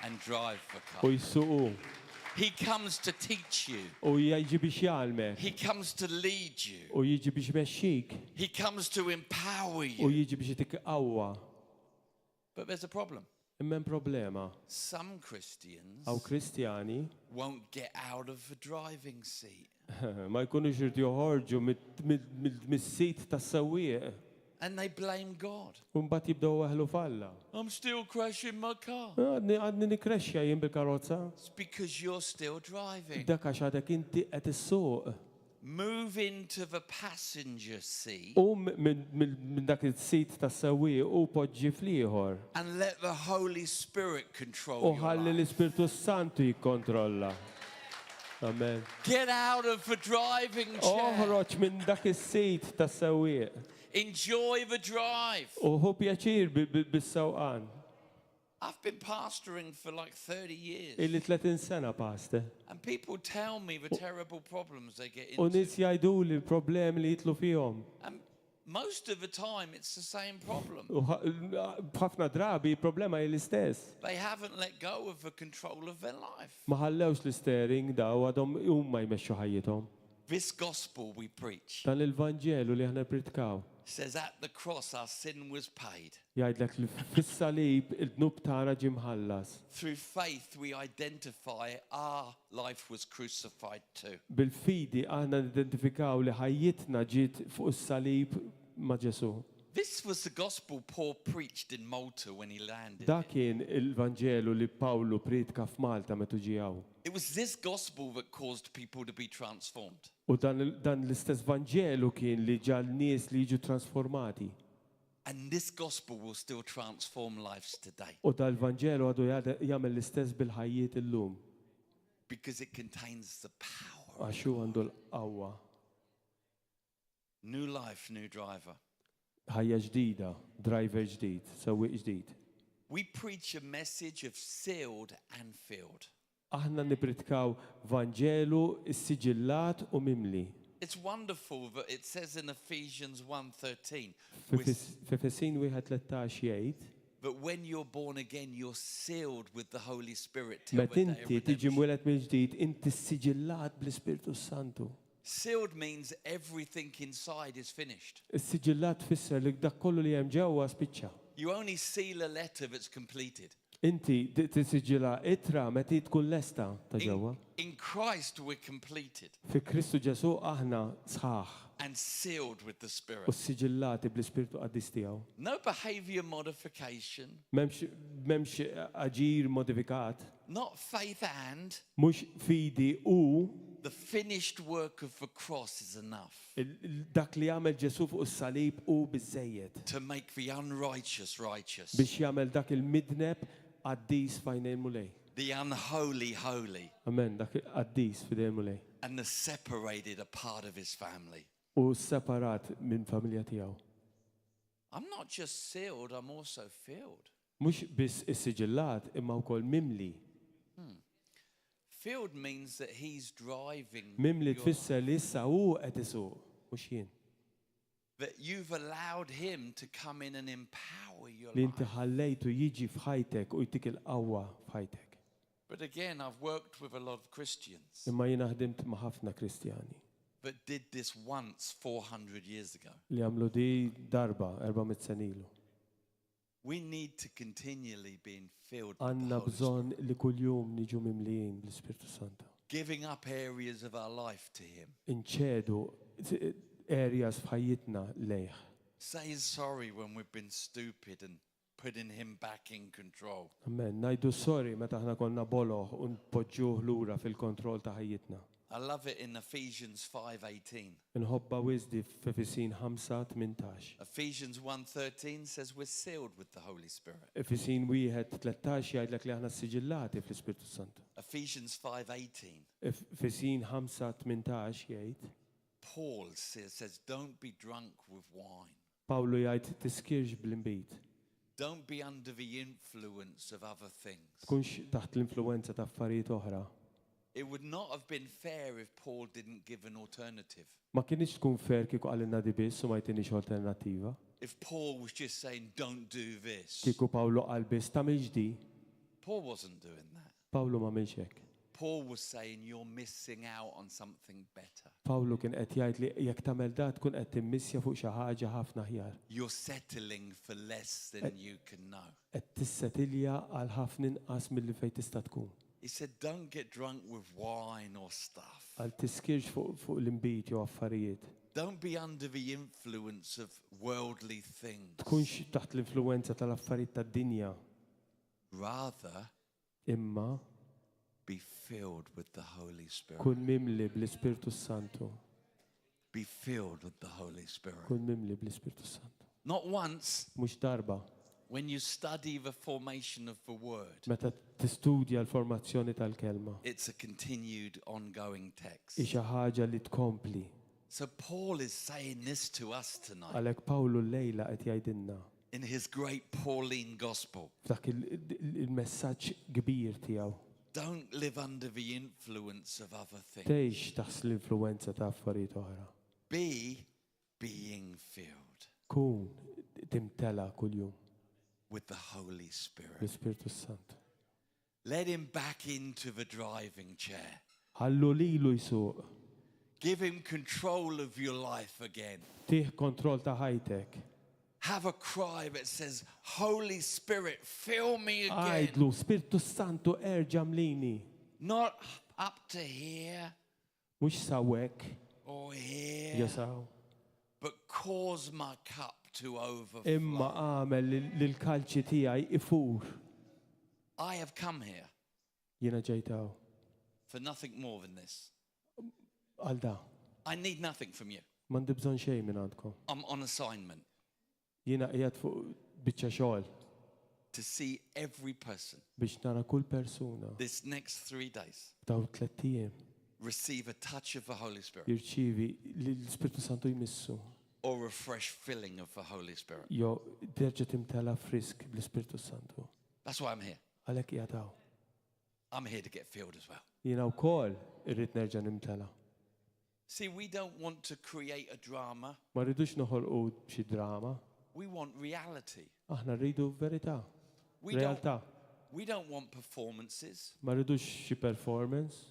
and drive the u car. jsuqu He comes to teach you. u jiġi biex jgħalmek He comes to lead you. u jiġi biex mexxik He comes to empower u you. jiġi biex tikqawwa. But there's a problem. Imma hemm problema. Some Christians Aw Kristjani won't get out of the driving seat. ma jkunux irid joħorġu mis-sit tas-sewwieq And they blame God. u mbagħad jibdew weħlu falla. I'm still crashing my car. Għadni nikrexxja jien bil-karozza. It's because you're still driving. Dak għax għadek inti qed issuq. Move into the passenger seat U minn dak il-sit tas-sewwieq u poġġi fl-ieħor. and let the Holy Spirit U control your ħalli life. l-Ispirtu Santu jikkontrolla. Amen. Get out of the driving chair. Oħroġ minn dak is-sit tas-sewwieq. Enjoy the drive. U hu pjaċir bis-sewqan. I've been pastoring for like 30 years. Illi 30 sena pastor. And people tell me the terrible problems they get U into. nies jgħiduli l-problemi li jitlu fihom. And most of the time it's the same problem. U ħafna drabi problema hi l-istess. They haven't let go of the control of their life. Ma ħallewx l-steering da u għadhom huma jmexxu ħajjithom. This gospel we preach Dan il-Vanġelu li aħna pritkaw. says at the cross our sin was paid. Jgħidlek li fis-salib il-dnub tagħna ġie mħallas. Through faith we identify our life was crucified too. Bil-fidi aħna nidentifikaw li ħajjitna ġiet fuq is-salib ma' Ġesu. This was the gospel Paul preached in Malta when he landed. Da kien il-Vanġelu li Pawlu pritka f'Malta meta ġiew. It was this gospel that caused people to be transformed. U dan l-istess Vanġelu kien li ġal nies li jiġu trasformati. And this gospel will still transform lives today U dal-Vanġelu għadu jagħmel l-istess bil-ħajjiet illum. because it contains the power. Għaxu għandu l-qawwa. New life, new driver. Ħajja ġdida, driver ġdid, sewwieq ġdid. We preach a message of sealed and filled. Aħna nipritkaw Vanġelu is-siġillat u mimli. It's wonderful that it says in Ephesians 1:13 F'Efesin 1:13 jgħid that when you're born again, you're sealed with the Holy Spirit till Met the day of inti tiġi redemption. mweled mill-ġdid, inti s-siġillat bl-Ispirtu Santu. Sealed means everything inside is finished. Is-siġillat fisser li dak kollu li hemm ġewwa spiċċa. You only seal a letter that's completed. Inti tisiġila itra meta tkun lesta ta' ġewwa. In Christ we're completed Fi Kristu Ġesu aħna sħaħ and sealed with the u Spirit. s-siġillati bl-Ispirtu Qaddis tiegħu. No behavior modification, M'hemmx aġir modifikat, not faith and mhux fidi u the finished work of the cross is enough dak li jagħmel Ġesu fuq is-salib u biżejjed to make the unrighteous righteous, biex jagħmel dak il-midneb qaddis fajnejn lej. the unholy holy, Amen, dak qaddis fidejn lej. and the separated a part of his family. U separat minn familja tiegħu. I'm not just sealed, I'm also filled. Mhux biss is-siġillat imma wkoll mimli. Filled means that he's driving Mimli your tfisser li issa hu qed isuq, mhux jien. that you've allowed him to come in and empower your Li inti life. ħallejtu jiġi f'ħajtek u jtik il-qawwa f'ħajtek. But again, I've worked with a lot of Christians Imma jiena ħdimt ma' ħafna Kristjani that did this once 400 years ago. li għamlu di darba 400 sen ilu. We need to continually be filled with the Għandna Holy Spirit. bżonn li kuljum niġu mimlijin bl-Ispirtu Santu. Giving up areas of our life to him. Inċedu areas f'ħajjitna lejh. Saying sorry when we've been stupid and putting him back in control. Amen. Najdu sorry meta aħna konna boloħ u npoġġuh lura fil-kontroll ta' ħajjitna. I love it in Ephesians 5:18. Inħobba wisdi f'Efesin 5:18. Ephesians 1:13 says we're sealed with the Holy Spirit. Efesin 1:13 jgħidlek li aħna siġillati fl-Ispirtu Santu. Ephesians 5:18. Efesin 5:18 jgħid Paul says, don't be drunk with wine. Pawlu jgħid tiskirx bl-imbit. Don't be under the influence of other things. Tkunx taħt l-influenza ta' affarijiet oħra. It would not have been fair if Paul didn't give an alternative. Ma kienx tkun fer kieku għalina di biss u ma jtinix alternattiva. If Paul was just saying, don't do this. Kieku Pawlu qal biss tagħmilx di, Paul wasn't doing that. Pawlu ma minx hekk. Paul was saying, you're missing out on something better. Pawlu kien qed jgħid li jekk tagħmel dat tkun qed timmissja fuq xi ħaġa ħafna ħjar. You're settling for less than you can know. Qed tissetilja għal ħafna inqas milli fejn tista' tkun. He said, don't get drunk with wine or stuff. Għal tiskirx fuq l-imbit jew affarijiet. Don't be under the influence of worldly things. Tkunx taħt l-influenza tal-affarijiet tad-dinja, Rather, imma be filled with the Holy Spirit. kun mimli bl-Ispirtu Santu. Be filled with the Holy Spirit. Kun mimli bl-Ispirtu Santu. Not once, Mhux darba, when you study the formation of the word, Meta tistudja l-formazzjoni tal-kelma. it's a continued, ongoing text. Hi xi ħaġa li tkompli. So Paul is saying this to us tonight Għalhekk Pawlu llejla qed jgħidilna in his great Pauline gospel. f'dak il-messaġġ kbir tiegħu. Don't live under the influence of other things. Tgħix taħt l-influwenza ta' affarijiet oħra. Be being filled Kun timtela kuljum with the Holy Spirit. l-Ispirtu Sant. Let him back into the driving chair. Ħallu lilu jsuq. Give him control of your life again. Tih kontroll ta' ħajtek. Have a cry that says, Holy Spirit, fill me again. Għajdlu, Spiritu Santu erġa' mlini. Not up to here Mhux sawek, or here, jasaw. but cause my cup to overflow. Imma għamel l-kalċi tiegħi ifur. I have come here Jiena ġejtaw. for nothing more than this. Għal da, I need nothing from you. m'għandi bżonn xejn minn għandkom. I'm on assignment Jiena qiegħed fuq biċċa xogħol to see every person biex nara kull persuna this next 3 days daw 3 ijiem receive a touch of the Holy Spirit jirċievi li l-Ispirtu Santu jmissu. or a fresh filling of the Holy Spirit. Jo terġa' timtela frisk bl-Ispirtu Santu. That's why I'm here. Għalhekk qiegħed hawn. I'm here to get filled as well. Jiena wkoll irrid nerġa' nimtela. See, we don't want to create a drama. Ma rridux noħolqu b'xi drama, We want reality. aħna rridu verità, We don't, realtà. we don't want performances. Ma rridux xi performance,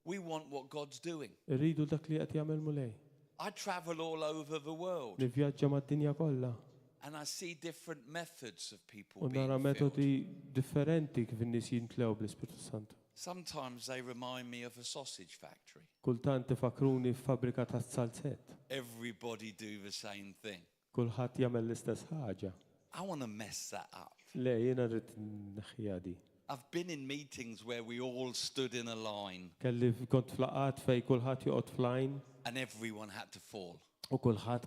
We want what God's doing. irridu dak li qed jagħmel mulej. I travel all over the world Nivvjaġġa mad-dinja kollha and I see different methods of people u nara being filled. metodi differenti kif in-nies jintlew bl-Ispirtu Santu. Sometimes they remind me of a sausage factory. Kultant tifakruni f'fabbrika ta' salzett. Everybody do the same thing. Kulħadd jagħmel l-istess ħaġa. I want to mess that up. Le, jiena rrid neħħija di. I've been in meetings where we all stood in a line Kelli kont flaqat fej kulħadd joqgħod flajn and everyone had to fall. u kulħadd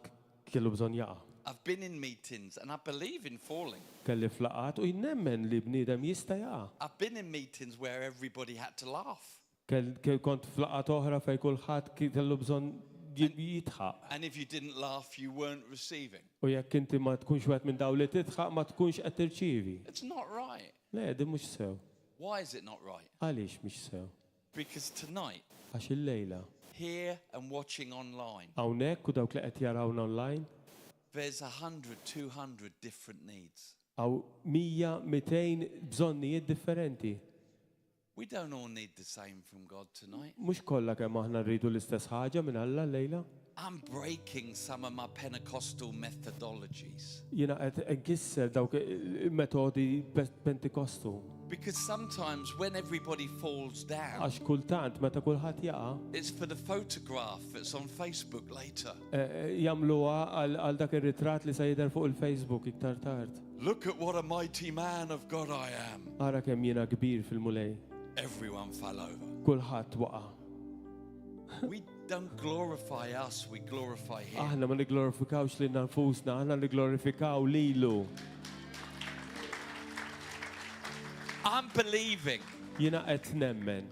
kellu bżonn jaqa'. I've been in meetings and I believe in falling. Kelli flaqat u jnemmen li bniedem jista' jaqa'. I've been in meetings where everybody had to laugh. Kont flaqat oħra fej kulħadd kellu bżonn jitħaq. And if you didn't laugh, you weren't receiving. U jekk inti ma tkunx wieħed minn dawn li titħaq ma tkunx qed tirċievi. It's not right. Le, din mhux sew. Why is it not right? Għaliex mhix sew? Because tonight, Għax illejla here and watching online, hawnhekk u dawk li qed jarawna online there's 100, 200 different needs. għaw 100-200 bżonnijiet differenti. We don't all need the same from God tonight. Mhux kollha kemm aħna rridu l-istess ħaġa minn Alla lejla. I'm breaking some of my Pentecostal methodologies. Jiena qed nkisser dawk metodi Pentikostu. Because sometimes when everybody falls down, Għax kultant meta kulħadd jaqa' it's for the photograph that's on Facebook later. jagħmluha għal dak ir-ritratt li se jidher fuq il-Facebook iktar tard. Look at what a mighty man of God I am. Ara kemm jiena kbir fil-mulej. Everyone fell over. Kulħadd waqa'. We don't glorify us, we glorify Him. Aħna ma niglorifikawx lil nfusna, aħna niglorifikaw lilu. I'm believing Jiena qed nemmen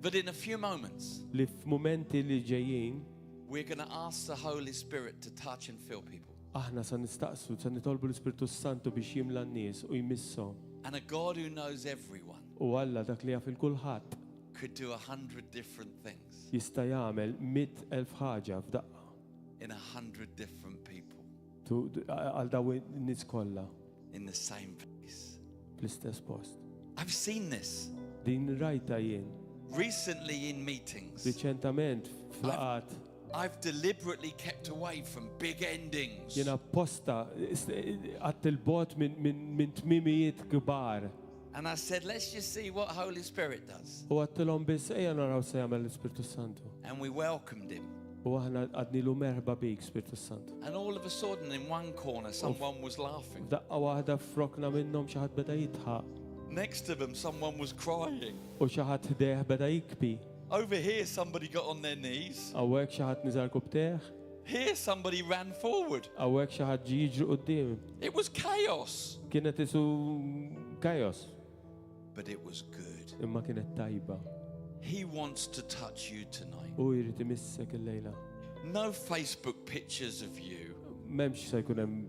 that in a few moments, li f'mumenti li ġejjin we're going to ask the Holy Spirit to touch and fill people. aħna sa nistaqsu, sa nitolbu l-Ispirtu Santu biex jimla n-nies u jmissom. And a God who knows everyone U Alla dak li jaf il-kulħadd could do 100 different things jista' jagħmel 100,000 ħaġa f'daqqa in 100 different people għal daw in-nies kollha in the same place. fl-istess post. I've seen this Din rajta jien recently in meetings. riċentament flaqat I've deliberately kept away from big endings. jiena apposta għadt il-bot minn tmimijiet kbar. And I said, let's just see what Holy Spirit does. U għattilhom biss ejja naraw se jagħmel l-Ispirtu Santu. And we welcomed him. U aħna għadnilu merħba bik, Spiritu Santu. And all of a sudden, in one corner, someone was laughing. F'daqqa waħda frokna minnhom xi ħadd beda jitħaq Next to them, someone was crying. u xi ħadd ħdeħ beda jikbi. Over here, somebody got on their knees. Hawnhekk xi ħadd niżar kubteħ Here somebody ran forward. Għawek xi ħadd ġi jiġri quddiem. It was chaos, Kienet isu kajos, but it was good. imma kienet tajba. He wants to touch you tonight. U jrid imissek il-lejla. No Facebook pictures of you. M'hemmx se jkun hemm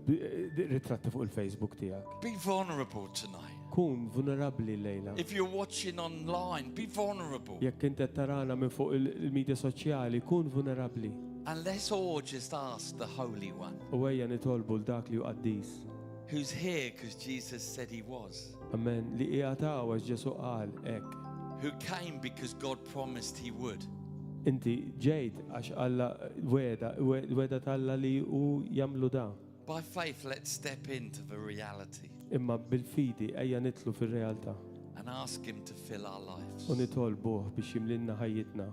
ritratti fuq il-Facebook tiegħek. Be vulnerable tonight. Kun vulnerabbli l-lejla. If you're watching online, be vulnerable. Jekk inti tarana minn fuq il-medja soċjali, kun vulnerabbli. And let's all just ask the Holy One, U ejja nitolbu l-dak li hu qaddis. who's here because Jesus said he was, Amen. Li qiegħed għawex Ġesu qal hekk. who came because God promised he would. Inti ġejt għax Alla weda talla li hu jagħmlu da. By faith, let's step into the reality Imma bil-fidi ejja nitlu fir-realtà and ask him to fill our lives. u nitolbuh biex jimlinna ħajjitna.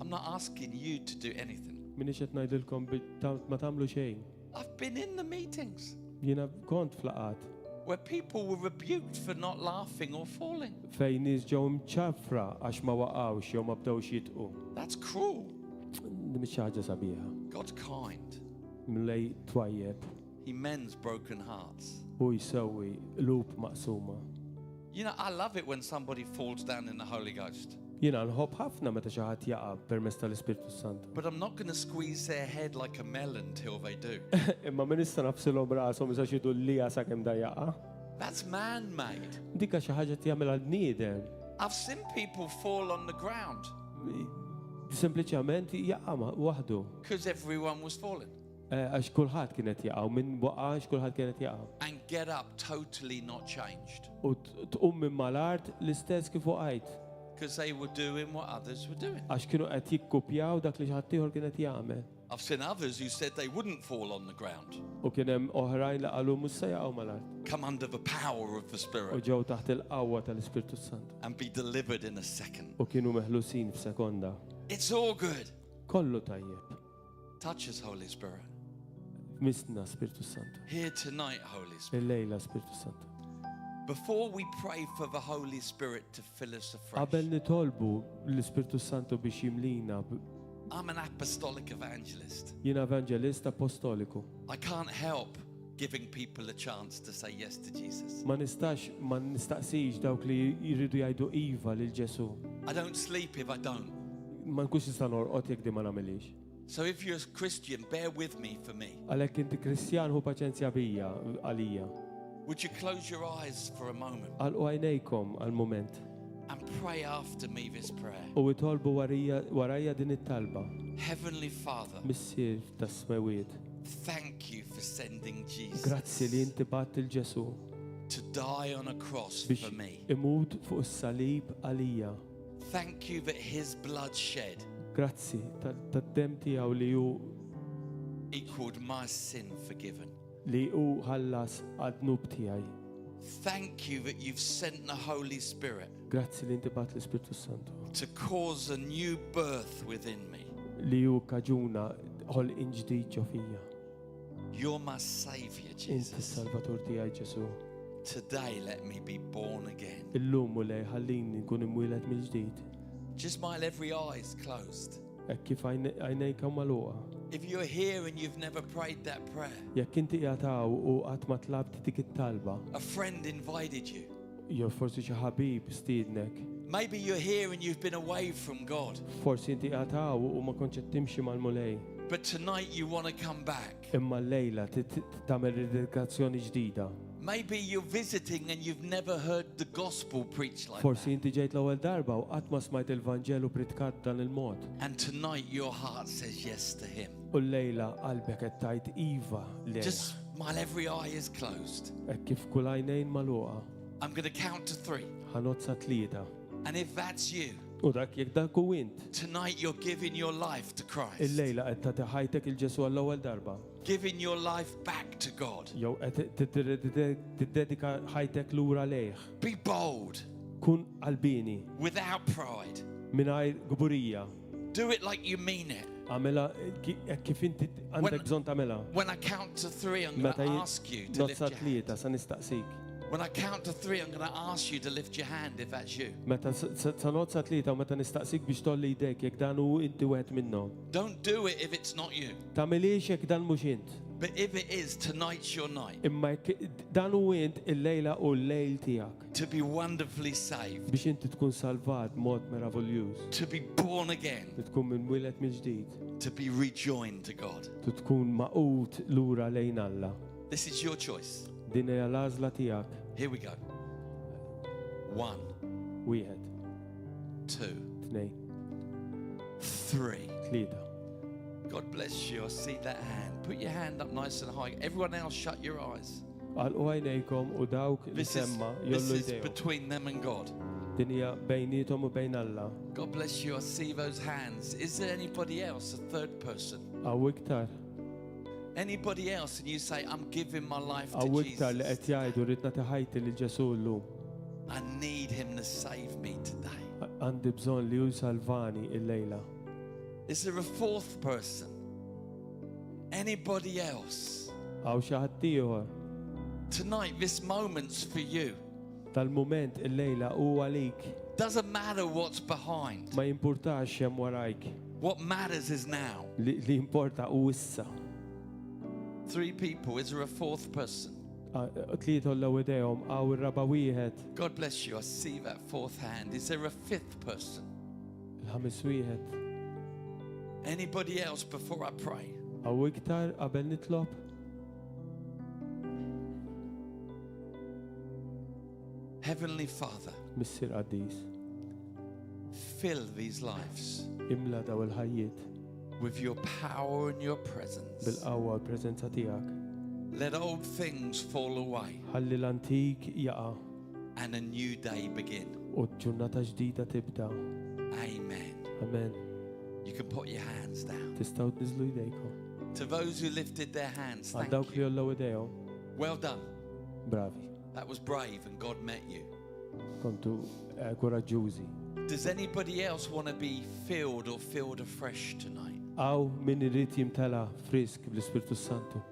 I'm not asking you to do anything. Minix qed ngħidilkom ma tagħmlu xejn. I've been in the meetings Jiena kont flaqat where people were rebuked for not laughing or falling. fejn nies ġew mċafra għax ma waqgħux jew ma bdewx jitqu. That's cruel. Mhix xi ħaġa sabiħa. God's kind. Mlej twajjeb He mends broken hearts. u jsewwi lub maqsuma. You know, I love it when somebody falls down in the Holy Ghost. Jiena nħobb ħafna meta xi ħadd jaqa' permezz tal-Ispirtu Sant. But I'm not going to squeeze their head like a melon till they do. Imma min issa nafsilhom rashom isa xidu lija sakemm da jaqa'. That's man-made. Dika xi ħaġa tjagħmel għal-bniedem. I've seen people fall on the ground Sempliċement jaqa' waħdu. because everyone was falling. Għax kulħadd kienet jaqa' u minn waqax kulħadd kienet jaqa'. And get up totally not changed. U tqum minn mal-art l-istess kif waqajt. Because they were doing what others were doing. Għax kienu qed jikkupjaw dak li xi ħadd ieħor kienet jagħmel. I've seen others who said they wouldn't fall on the ground. U kien hemm oħrajn li qalu mhux se jaqgħu mal-art. Come under the power of the U Spirit ġew taħt il-qawwa tal-Ispirtu Sant. and be delivered in a second. U kienu meħlusin f'sekonda. It's all good. Kollu tajjeb. Touch us, Holy Spirit. Misna Spiritu Santu. Here tonight, Holy Spirit. Il-lejla Spiritu Santu. Before we pray for the Holy Spirit to fill us afresh, Qabel nitolbu l-Ispiritu Santu biex jimlina, I'm an apostolic evangelist. jiena evangelist apostoliku. I can't help giving people a chance to say yes to Jesus. Ma nistaqsix dawk li jridu jgħidu iva lil Ġesu. I don't sleep if I don't. Ma nkunx nista' norqod jekk di ma nagħmilix. So if you're a Christian, bear with me for me. Għalhekk inti Kristjan hu paċenzja bija għalija. Would you close your eyes for a moment Għalqu għajnejkom għal-mument and pray after me this prayer? u jitolbu warajja din it-talba. Heavenly Father, Missier tas-smewiet. thank you for sending Jesus Grazzi li inti bat il-Ġesu to die on a cross biex for me. imut fuq is-salib għalija. Thank you that his blood shed Grazzi tad-dem tiegħu li hu equaled my sin forgiven. ħallas għad-dnub tiegħi. Thank you that you've sent the Holy Spirit Grazzi li inti bat l-Ispirtu Santu to cause a new birth within me. li hu kaġuna ħolqien ġdid ġo fija. You're my Savior, Inti Jesus. s-Salvatur tiegħi Ġesu. Today, let me be born again. Illum u lej ħallini nkun imwieled mill-ġdid. Just while every eye is closed. Hekk kif għajnejk magħluqa. If you're here and you've never prayed that prayer, Jekk inti jataw u qatt ma tlabt dik it-talba, a friend invited you. jew forsi xi ħabib stiednek, Maybe you're here and you've been away from God, forsi inti jataw u ma kontx qed timxi mal-mulej. but tonight you want to come back. Imma l-lejla tagħmel dedikazzjoni ġdida. Maybe you're visiting and you've never heard the gospel preached like Forsi that. inti ġejt l-ewwel darba u qatt ma smajt il-Vanġelu pritkat dan il-mod. And tonight your heart says yes to Him. U l-lejla qalbek qed tajt iva lejla. Just while every eye is closed, Hekk kif kull għajnejn magħluqa. I'm going to count to 3. Ħanozza tlieta. And if that's you, U dak jekk dak hu int. tonight you're giving your life to Christ. Il-lejla qed tagħti ħajtek il-Ġesu għall-ewwel darba. Giving your life back to God. Jew qed tiddedika ħajtek lura lejh. Be bold, Kun qalbini, without pride. mingħajr gburija. Do it like you mean it. Għamela kif inti għandek bżonn tagħmela. When I count to 3, I'm going Meta to ask you to lift nozza your hand. tlieta sa nistaqsik. When I count to 3, I'm going to ask you to lift your hand if that's you. Meta sa nozza tlieta u meta nistaqsik biex tolli jdejk jekk dan hu inti wieħed minnhom. Don't do it if it's not you. Tagħmilix jekk dan mhux int. But if it is, tonight's your night. Imma dan hu int il-lejla u l-lejl tiegħek. To be wonderfully saved. Biex inti tkun salvat mod meraviljuż. To be born again. Li tkun minwiled mill-ġdid. To be rejoined to God. Tu tkun maqut lura lejn Alla. This is your choice. Din hija l-għażla tiegħek. Here we go. 1, Wieħed, 2, tnejn, 3. tlieta. God bless you. I see that hand. Put your hand up nice and high. Everyone else, shut your eyes. Għalqu għajnejkom u dawk li This semma is jollu jdejhom. between them and God. Din hija bejnietom u bejn Alla. God bless you. I see those hands. Is there anybody else, a third person? Għaw iktar, Anybody else, and you say, I'm giving my life to għaw iktar li Jesus. qed jgħidu rrid nagħti ħajti lil Ġesu llum. I need him to save me today. Għandi bżonn li hu salvani il-lejla. Is there a fourth person? Anybody else? Għaw xi ħadd ieħor Tonight, this moment's for you. tal-mument il-lejla hu għalik. Doesn't matter what's behind. Ma jimpurtax hemm warajk. What matters is now. Li importa hu issa. 3 people. Is there a fourth person? Tlieta l idejhom għaw ir-raba wieħed, God bless you. I see that fourth hand. Is there a fifth person? il-ħames wieħed. Anybody else before I pray? Għaw iktar qabel nitlob. Heavenly Father, Missier Qaddis, fill these lives imla daw il-ħajjiet with your power and your presence. bil-qawwa l-preżenza tiegħek. Let old things fall away Ħalli l-antik jaqa' and a new day begin. u ġurnata ġdida tibda. Amen. Amen. You can put your hands down. Tistgħu tniżlu jdejkom. To those who lifted their hands, Għal thank dawk li you. jollew idejhom, Well done. bravi. That was brave and God met you. Kontu koraġġużi. Does anybody else want to be filled or filled afresh tonight? Għaw min irid jimtela frisk bl-Ispirtu Santu.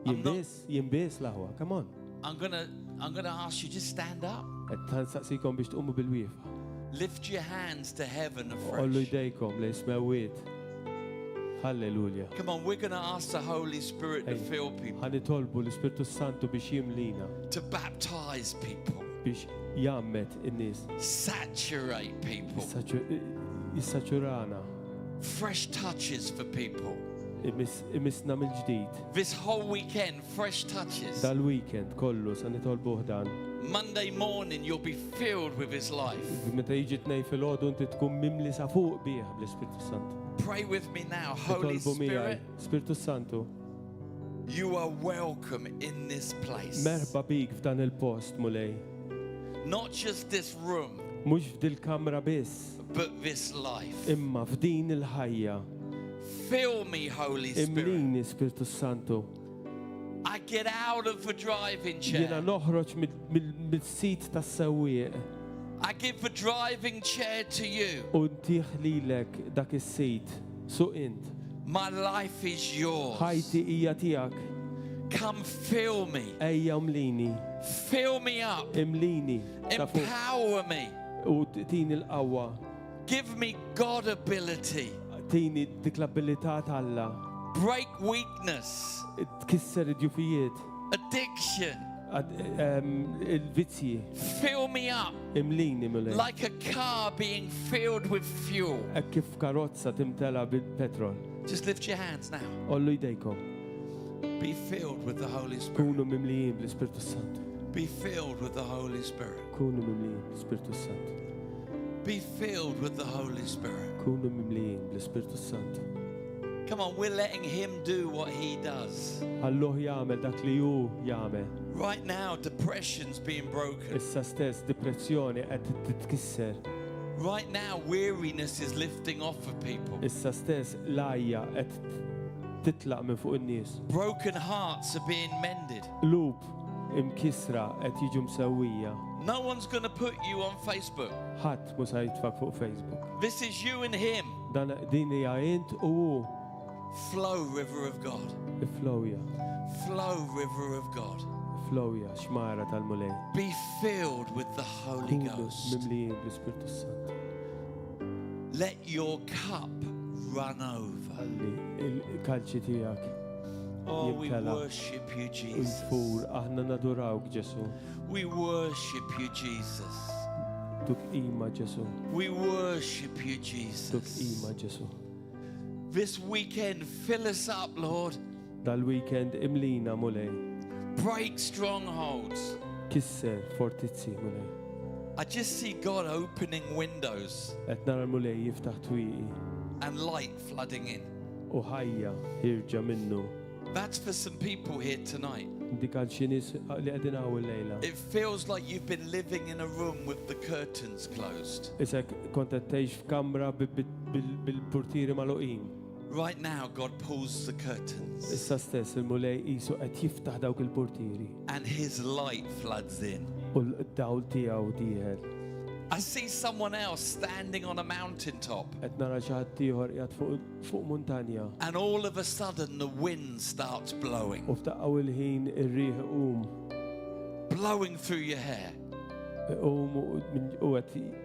I'm not- Jimbis l-aħwa, come on. I'm gonna ask you, just stand up. Qed nsaqsikom biex tqumu bil-wiefa. Lift your hands to heaven Ollu afresh. jdejkom li ismewiet. Halleluja. Come on, we're gonna ask the Holy Spirit to fill people, Ħanitolbu l-Ispirtu Santu biex jimlina, to baptize people, biex jammet in-nies. saturate people, Jissaċurana, fresh touches for people. imisna mill-ġdid. This whole weekend, fresh touches. Dal-weekend kollu sa nitolbuh dan. Monday morning, you'll be filled with His life. Meta jiġi tnej fil-ħodu inti tkun mimli sa fuq bih bl-Ispirtu Santu. Pray with me now. Holy Nitolbu miegħi, Spirit, Spirtu Santu, you are welcome in this place. merħba bik f'dan il-post mulej. Not just this room, Mhux f'dil kamra biss, but this life. imma f'din il-ħajja. Fill me, Holy Spirit. Imlini Spirtu Santu. I get out of the driving Jiena chair. noħroġ mill-sit tas-sewwieq I give the driving chair to you. u ntih lilek dak is-sit. Suq int. My life is yours. Ħajti hija tiegħek. Come fill me. Ejja mlini. Fill me up. Imlini. ta' fuq. Empower me. U tini l-qawwa. Give me God ability. Tini dik l-abilità tal-Alla. Break weakness. Tkisser id-djufijiet. Addiction. Il-vizzji. Fill me up. Imlini mulej. Like a car being filled with fuel. Hekk kif karozza timtela bil-petrol. Just lift your hands now. Ollu jdejkom. Be filled with the Holy Spirit. Kunu mimlijin bl-Ispirtu Santu. Be filled with the Holy Spirit. Kunu mimlijin bl-Ispirtu Santu. Be filled with the Holy Spirit. Kunu mimlijin bl-Ispirtu Santu. Come on, we're letting Him do what He does. Ħalluh jagħmel dak li hu jagħmel. Right now, depression's being broken. Issa stess depressjoni qed titkisser. Right now, weariness is lifting off of people. Issa stess l-ajja qed titlaq minn fuq in-nies. Broken hearts are being mended. Lub imkisra qed jiġu msewwija. No one's going to put you on Facebook. Ħadd mhux ħajtfak fuq Facebook. This is you and Him. Din hija int u hu Flow, river of God. iflowja. Flow, river of God. Flowja xmara tal-mulej. Be filled with the Holy Kunu Ghost. mimlijin bl-Ispirtu Sant. Let your cup run over. Ħalli il-kalċi tiegħek Oh, we jimtela worship you, u Jesus. jfur aħna nadurawk Ġesu. We worship you, Jesus. Tuk ima Ġesu. We worship you, Tuk Jesus. ima Ġesu. This weekend, fill us up, Lord. Dal-weekend imlina mulej. Break strongholds. Kisser fortizzi mulej. I just see God opening windows Qed nara l-mulej jiftaħ twieqi and light flooding in. u ħajja ħirġa minnu. That's for some people here tonight. Dik għal xi nies li qegħdin hawn illejla. It feels like you've been living in a room with the curtains closed. Isek kont qed tgħix f'kamra bil-purtieri magħluqin. Right now, God pulls the curtains Issa stess il-mulej qisu qed jiftaħ dawk il-purtieri and His light floods in. u l-dawl tiegħu dieħel. I see someone else standing on a mountaintop, Qed nara xi ħadd ieħor qiegħed fuq muntanja and all of a sudden the wind starts blowing, u f'daqgħu il-ħin ir-riħ blowing through your hair, u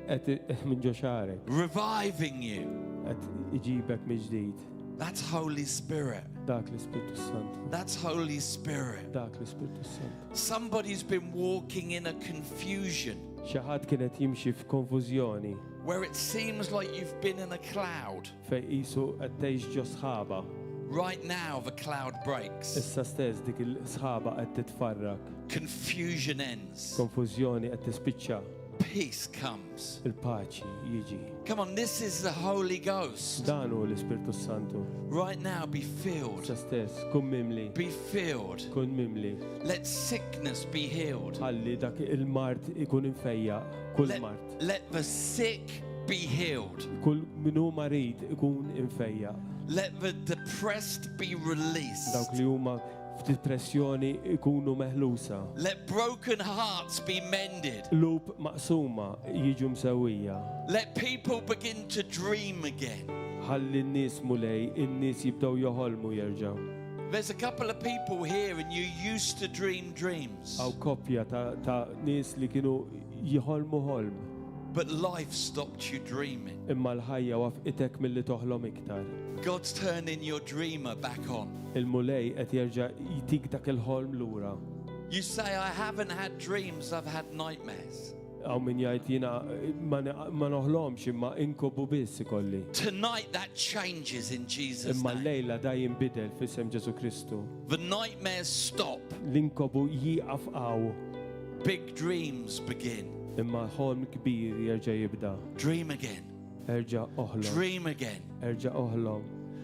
qed minn ġo xarek reviving you. qed iġibek mill-ġdid. That's Holy Spirit. Dak l-Ispirtu Sant. That's Holy Spirit. Dak l-Ispirtu Sant. Somebody's been walking in a confusion Xi ħadd kienet jimxi f'konfużjoni where it seems like you've been in a cloud. fejn qisu qed tgħix ġo sħaba. Right now, the cloud breaks. Issa stess dik il-sħaba qed titfarrak. Confusion ends. Konfużjoni qed tispiċċa. Peace comes. Il-paċi jiġi. Come on, this is the Holy Ghost. Dan hu l-Ispirtu Santu. Right now, be filled. Issa stess kun mimli. Be filled. Kun mimli. Let sickness be healed. Ħalli dak il-mart ikun infejja. Kull Let, mart. let the sick be healed. Kull minu marid ikun infejja. Let the depressed be released. Dawk li huma f'depressjoni ikunu meħlusa. Let broken hearts be mended. Lub maqsuma jiġu msewwija. Let people begin to dream again. Ħalli n-nies mulej, in-nies jibdew joħolmu jerġgħu. There's a couple of people here and you used to dream dreams, Aw koppja ta' nies li kienu jħolmu ħolm. but life stopped you dreaming. Imma l-ħajja wafqitek milli toħlom iktar. God's turning your dreamer back on. Il-mulej qed jerġa' jtik dak il-ħolm lura. You say, I haven't had dreams, I've had nightmares. Aw min jgħid jiena ma noħlomx imma inkobu biss ikolli. Tonight that changes in Jesus' Imma name. l-lejla da jinbidel f'isem Ġesu Kristu. The nightmares stop. L-inkobu jieqaf qaw. Big dreams begin. Imma ħolm kbir jerġa' jibda. Dream again. Erġa' oħlom. Dream again. Erġa' oħlom.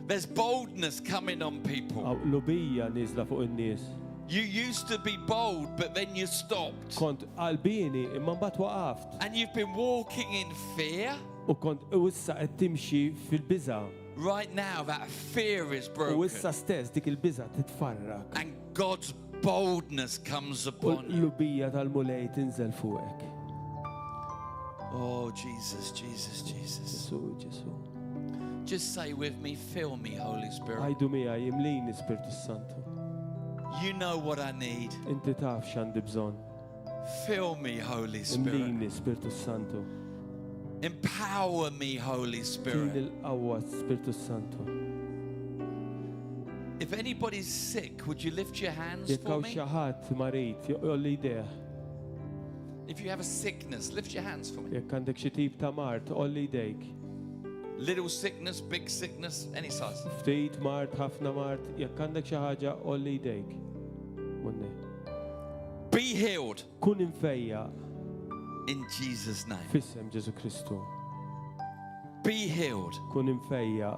There's boldness coming on people. Aw lubija niżla fuq in-nies. You used to be bold, but then you stopped. Kont qalbini imma mbagħad waqaft. And you've been walking in fear. U kont u issa qed timxi fil-biża. Right now, that fear is U broken. issa stess dik il-biża titfarrak. And God's boldness comes U upon you. l-lubija tal-mulej tinżel fuqek. Oh, Jesus, Jesus, Jesus. Ġesu, Ġesu. Just say with me, fill me, Holy Spirit. Għajdu mija jimlini Spiritu Santu. You know what I need. Inti taf x'għandi bżonn. Fill me, Holy Spirit. Imlini Spiritu Santu. Empower me, Holy Tin Spirit. il-qawwa Spiritu Santu. If anybody's sick, would you lift your hands Jekk for hawn me? xi ħadd marid, jolli idea. If you have a sickness, lift your hands for me. Jekk għandek xi tip ta' mart, olli idejk. Little sickness, big sickness, any size. Ftit mart, ħafna mart, jekk għandek xi ħaġa, olli idejk. Munni. Be healed Kun infejja in Jesus' name. f'isem Ġesu Kristu. Be healed Kun infejja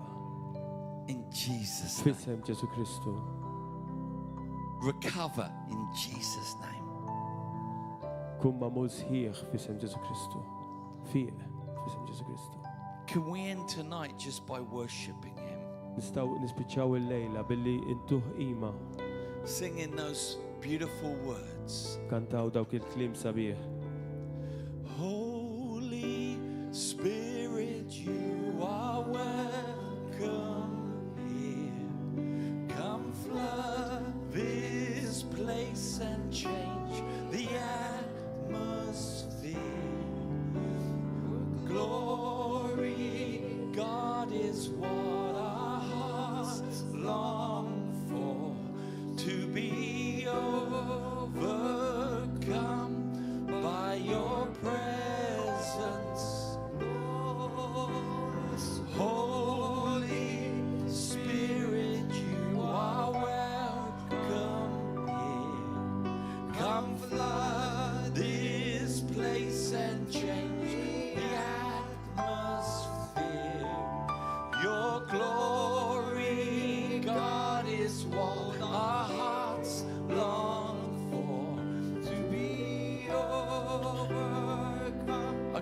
in Jesus' name. f'isem Ġesu Kristu. Recover in Jesus' name. Kun magħmul sħiħ f'isem Ġesu Kristu. Fiq f'isem Ġesu Kristu. Can we end tonight just by worshiping Him? Nistgħu nispiċċaw il-lejla billi intuħ qima Singing those beautiful words. kantaw dawk il-kliem sabiħ. Holy Spirit, you are welcome here. Come flood this place and change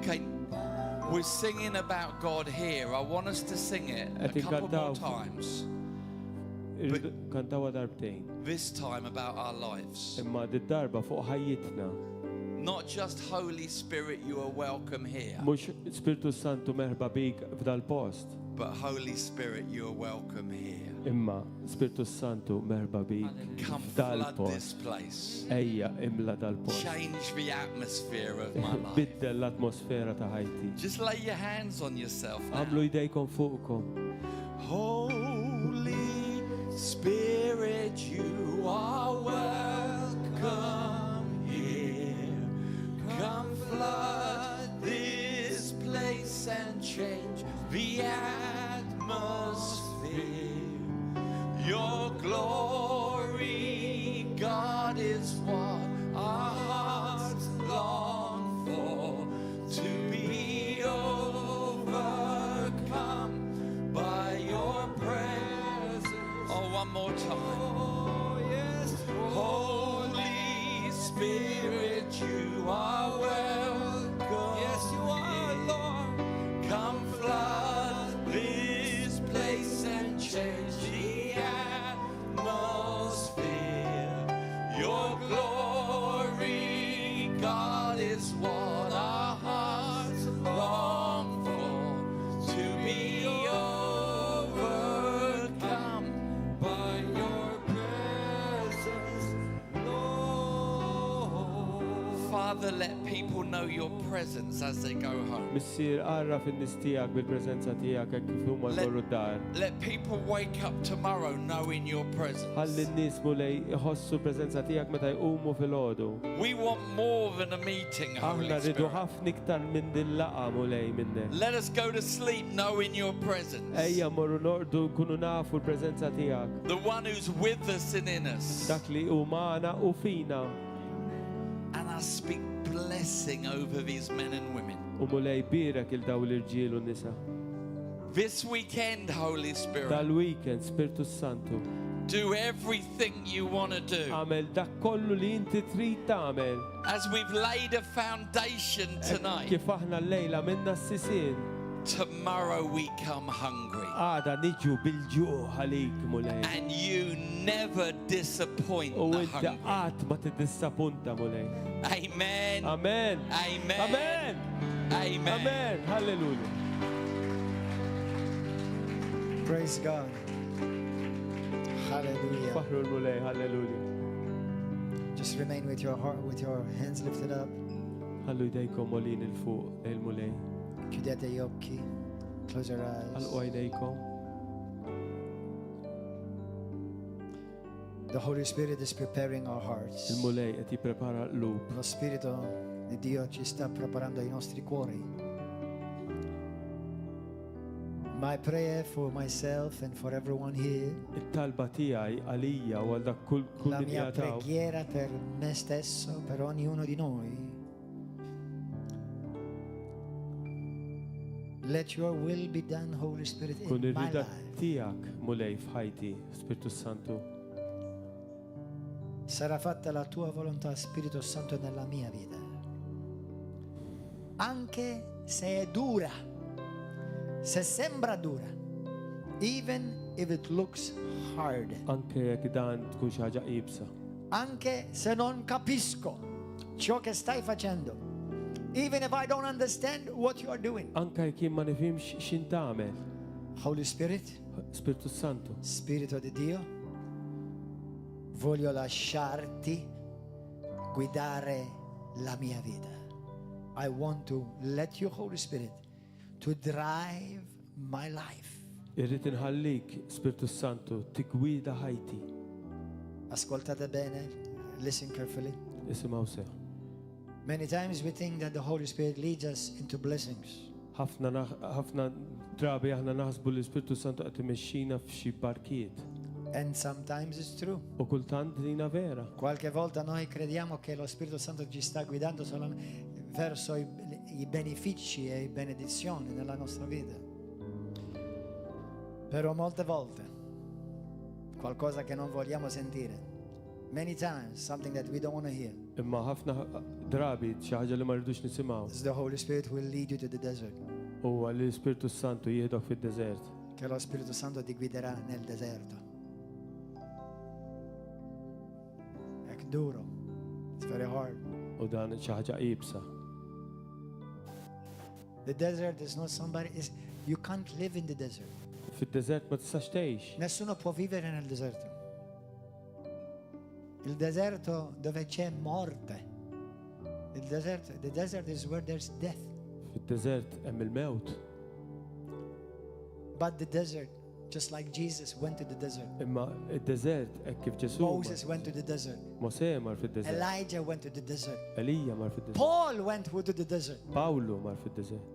Okay, we're singing about God here. I want us to sing it a couple more times. Kantawa darbtejn. This time about our lives. Imma darba fuq ħajjitna. Not just Holy Spirit, you are welcome here. Mhux Spiritu Santu merħba bik f'dal post. But Holy Spirit, you are welcome here. Imma Spiritu Santu merħba bik Come f'dal flood this post. place. Ejja imla dal post. Change the atmosphere of my life. Biddel l-atmosfera ta' ħajti. Just lay your hands on yourself now. Għamlu jdejkom fuqkom. Holy Spirit, you are welcome here. Come flood this place and change the atmosphere. Your glory, God, is what our hearts long for, to be overcome by your presence. Oh, one more time. Oh, yes. Holy Spirit, you are welcome. Yes, you are, Lord. Come flood this place and change the atmosphere. Your glory, God, is what our hearts long for, to be overcome by your presence, Lord. Father, let people know your presence as they go home. Missier qarra fin-nies tiegħek bil-preżenza tiegħek hekk kif huma jmorru d-dar. Let people wake up tomorrow knowing your Ħalli presence. n-nies mulej iħossu l-preżenza tiegħek meta jqumu fil-għodu. We want more than a meeting, Holy Aħna rridu Spirit. ħafna iktar minn din laqa mulej minnek. Let us go to sleep knowing your presence. Ejja morru nordu nkunu nafu l-preżenza tiegħek. The one who's with us and in us. Dak li hu magħna u fina. And I speak blessing over these men and women. U mulej birek il-daw l-irġiel u n-nisa. This weekend, Holy Spirit, Dal-weekend, Spiritu Santu, do everything you want to do. għamel dak kollu li inti trid tagħmel. As we've laid a foundation tonight, Kif aħna l-lejla minna s-sisien. tomorrow we come hungry. Għada niġu bil-ġuħ għalik mulej. And you never disappoint U the inti hungry. qatt ma tiddisappunta mulej. Amen. Amen. Amen. Amen. Amen. Amen. Halleluja. Praise God. Hallelujah. Faħru l-mulej. Halleluja. Just remain with your heart, with your hands lifted up. Ħallu jdejkom molin il-fuq il-mulej. Chiudete gli occhi. Close your eyes. Għalqu jdejkom. The Holy Spirit is preparing our hearts. Il-mulej qed jipprepara l-lub. Lo Spirito di Dio ci sta preparando i nostri cuori. My prayer for myself and for everyone here. Il-talba tiegħi għalija u għal dak kull La min mia jagħtaw. preghiera per me stesso, per ognuno di noi. Let your will be done, Holy Spirit, Kun in my ir-rida life. tiegħek mulej f'ħajti, Spiritu Santu. Sarà fatta la tua volontà, Spirito Santo, nella mia vita. Anche se è dura, se sembra dura, even if it looks hard, Anke jekk dan tkun xi ħaġa qibsa. anche se non capisco ciò che stai facendo, even if I don't understand what you are doing. Anke jekk jien ma nifhimx x'in tagħmel. Holy Spirit, Spiritu Santu, Spirito di Dio, voglio lasciarti guidare la mia vita. I want to let you, Holy Spirit, to drive my life. irrid inħallik, Spiritu Santu, tiggwida ħajti. Ascoltate bene, listen carefully. Isimgħu sew. Many times we think that the Holy Spirit leads us into blessings. Ħafna drabi aħna naħsbu li Spiritu Santu qed imexxina f'xi barkiet. And sometimes it's true. U kultant dina vera. Qualche volta noi crediamo che lo Spirito Santo ci sta guidando solamente verso i benefici e i benedizioni nella nostra vita. Però molte volte qualcosa che non vogliamo sentire. Many times something that we don't want to hear. Imma ħafna drabi xi ħaġa li ma rridux nisimgħu. is the Holy Spirit will lead you to the desert. Huwa li l-Ispirtu Santu jieħdok fid-deżert. Che lo Spirito Santo ti guiderà nel deserto. È duro. It's very hard. U dan xi ħaġa qibsa. The desert is not somebody you can't live in the desert. Fid-deżert ma tistax tgħix. Nessuno può vivere nel deserto. Il deserto dove c'è morte. The desert is where there's death. Fid-deżert hemm il-mewt. But the desert, just like Jesus went to the desert. Imma id-deżert hekk kif Ġesu Moses went to the desert. Mosè mar fid-deżert. Elijah went to the desert. Elija mar fid-deżert. Paul went to the desert. Pawlu mar fid-deżert.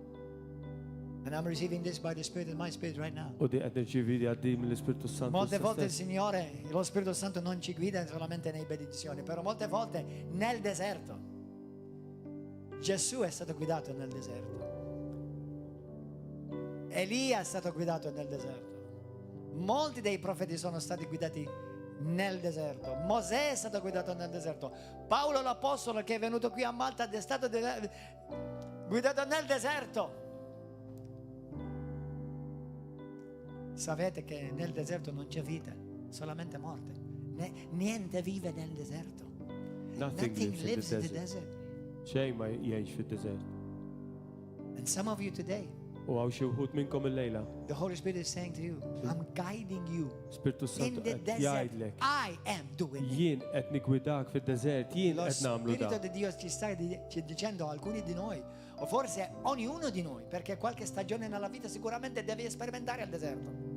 And I'm receiving this by the Spirit in my spirit right now. U di qed nirċivi għaddi mill-Ispirtu Santu. Molte volte il Signore, lo Spirito Santo non ci guida solamente nei benedizioni, però molte volte nel deserto. Gesù è stato guidato nel deserto. Elia è stato guidato nel deserto. Molti dei profeti sono stati guidati nel deserto. Mosè è stato guidato nel deserto. Paolo l'apostolo che è venuto qui a Malta è stato guidato nel deserto. Sapete che nel deserto non c'è vita, solamente morte. Niente vive nel deserto. Nothing lives in the desert. desert. Xejn ma jgħix fid-deżert. And some of you today, U għaw xi wħud minnkom illejla. the Holy Spirit is saying to you, I'm guiding you Spirtu Santu in the qed desert. jgħidlek. I am doing it. Jien qed nikwidak fid-deżert, jien Lo qed nagħmlu Spirito dan. di Dio ci sta dicendo a alcuni di noi, o forse ognuno di noi, perché qualche stagione nella vita sicuramente devi sperimentare il deserto.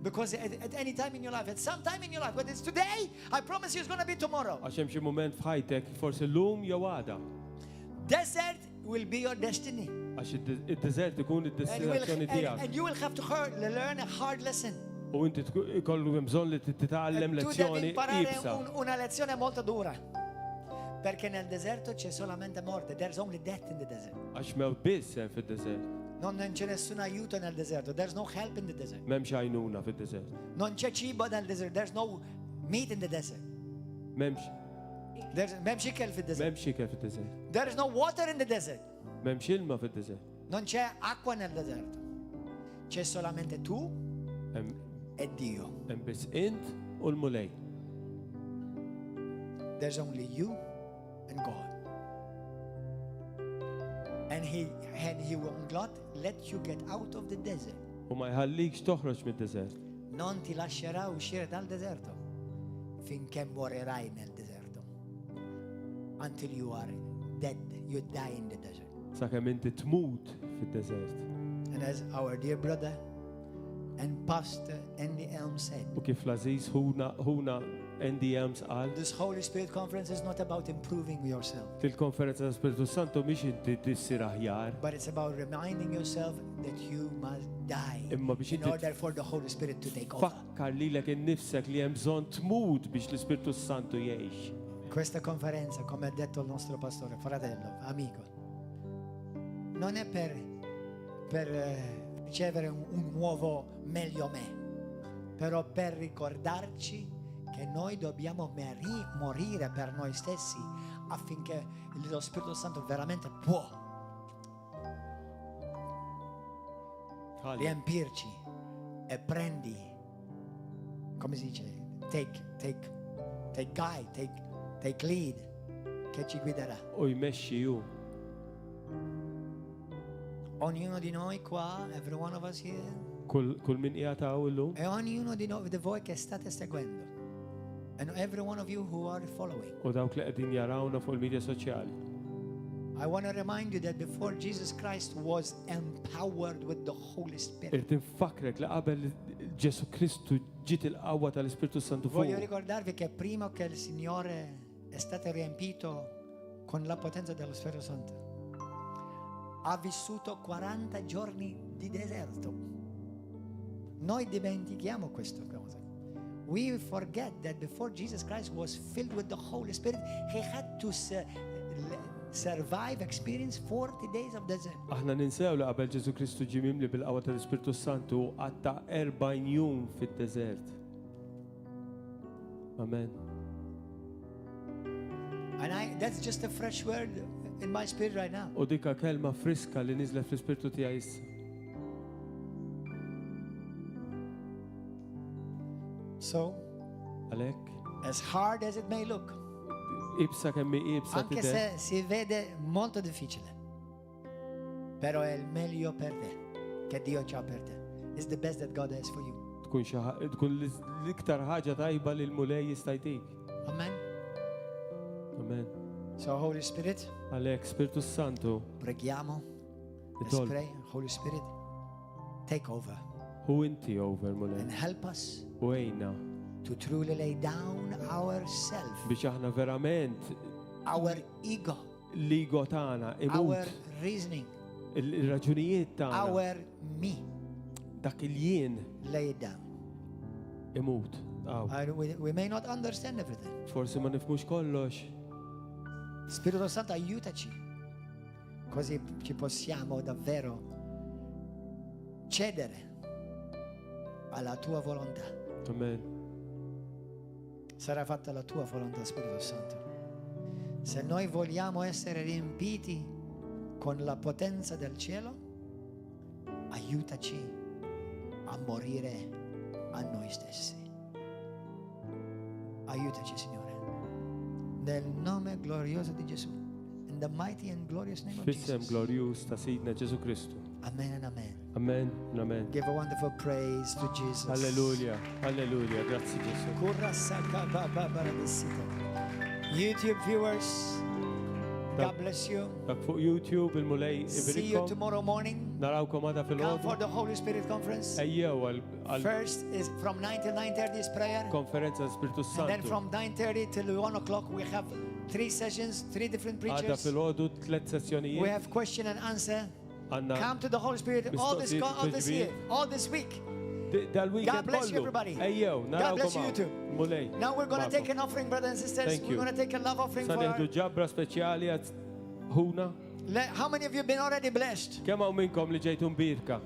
Because at any time in your life, at some time in your life, whether it's today, I promise you it's going to be tomorrow. Għax hemm xi mument f'ħajtek forsi llum jew għada. Desert will be your destiny. Għax id-deżert ikun id-destinazzjoni tiegħek. And you will have to learn a hard lesson. U inti kollu bżonn li titgħallem Tu devi lezzjoni imparare ibsa. una lezione molto dura. Perché nel deserto c'è solamente morte. There's only death in the desert. Għax mew biss hemm fid-deżert. Non c'è nessun aiuto nel deserto. There's no help in the desert. M'hemmx għajnuna fid-deżert. Non c'è cibo nel desert. There's no meat in the desert. M'hemmx M'hemmx ikel fid-desert. m'hemmx ikel fid-deżert. There is no water in the desert. M'hemmx ilma fid-deżert. Non c'è acqua nel deserto. C'è solamente tu Hemm e Dio. hemm biss int u l-mulej. There's only you and God. And he will not let you get out of the desert. U ma jħallikx toħroġ mid-deżert. Non ti lascerà uscire dal deserto finché morirai nel deserto. Until you are dead, you die in the desert. Sakemm inti tmut fid-deżert. And as our dear brother and pastor Andy Elmes said, U kif l-Aziz ħuna NDMs qal, this Holy Spirit conference is not about improving yourself, fil-konferenza ta' Spiritu Santu mhix inti tissir aħjar, but it's about reminding yourself that you must die Imma biex in inti order for the Holy Spirit to take over. fakkar lilek innifsek li hemm bżonn tmut biex l-Ispiritu Santu jgħix. Questa conferenza, come ha detto il nostro pastore, fratello, amico, non è per ricevere un nuovo meglio me, però per ricordarci che noi dobbiamo morire per noi stessi affinché lo Spirito Santo veramente può riempirci e prendi, come si dice, take guide, take lead, che ci guiderà. U jmexxi hu. Ognuno di noi qua, every one of us here, Kull min qiegħed hawn illum e ognuno di voi che state seguendo, and every one of you who are following. u dawk li qegħdin jarawna fuq il-medja soċjali. I want to remind you that before Jesus Christ was empowered with the Holy Spirit, Irid infakrek li qabel Ġesu Kristu ġiet il-qawwa tal-Ispiritu Santu voglio fuq. ricordarvi che prima che il Signore è stato riempito con la potenza dello Spirito Santo, ha vissuto 40 giorni di deserto. Noi dimentichiamo questa cosa. We forget that before Jesus Christ was filled with the Holy Spirit, he had to survive, experience 40 days of desert. Aħna ninsew li qabel Ġesu Kristu ġie mimli bil-qawwa tal-Ispiritu Santu għatta 40 jum fid-deżert. Amen. And that's just a fresh word in my spirit right now. U dika kelma friska li nizlet fl-ispirtu tiegħi issa. So, Għalhekk, as hard as it may look, ibsa kemm ibsa anche tidher, se si vede molto difficile, però è il meglio per te, che Dio c'ha per te. It's the best that God has for you. tkun l-iktar ħaġa tajba li l-mulej jista' jtik. Amen. Amen. So, Holy Spirit, Għalhekk, Spiritu Santu, preghiamo. Let's Idol. pray. Holy Spirit, take over hu inti over mulej. and help us U għejna to truly lay down ourselves, biex aħna verament our ego, l-ego tagħna our imut, reasoning, il-raġunijiet tagħna, our me, dak il-jien lay it down. imut. Aw. We may not understand everything. Forsi ma nifmux kollox. Spirito Santo, aiutaci, così ci possiamo davvero cedere alla tua volontà. Amen. Sarà fatta la tua volontà, Spirito Santo. Se noi vogliamo essere riempiti con la potenza del cielo, aiutaci a morire a noi stessi. Aiutaci, Signore. Nel nome glorioso di Gesù. In the mighty and glorious name of Fissem Jesus. glorjus ta' Sidna Ġesu Kristu. Amen and amen. Amen. Amen. Give a wonderful praise to Jesus. Alleluja. Alleluja. Grazzi Ġesu. Kurasaka baba baradisita. YouTube viewers, God bless you. Dak fuq YouTube il-mulej See you ibirikom. tomorrow morning. Narawkom għada Come for fil-ħodu. the Holy Spirit conference. Ejjew għal First is from 9 till 9:30 is prayer. konferenza Spiritu And then Santu. from 9:30 till 1 o'clock we have 3 sessions, 3 different Għada preachers. fil-ħodu 3 We sessjonijiet. have question and answer. Għanna Come to the Holy Spirit all this Mistoqsijiet year, all this week. dal-weekend God bless you, kollu. everybody. Ejjew, God bless you, narawkom too. għaw. Mulej. Now we're going to take Ma'kom. an offering, brothers and sisters. Thank We're you. going to take a love offering Sa for neħdu ġabra speċjali għad ħuna. How many of you have been already blessed? Kemm hawn minnkom li ġejtu mbirka?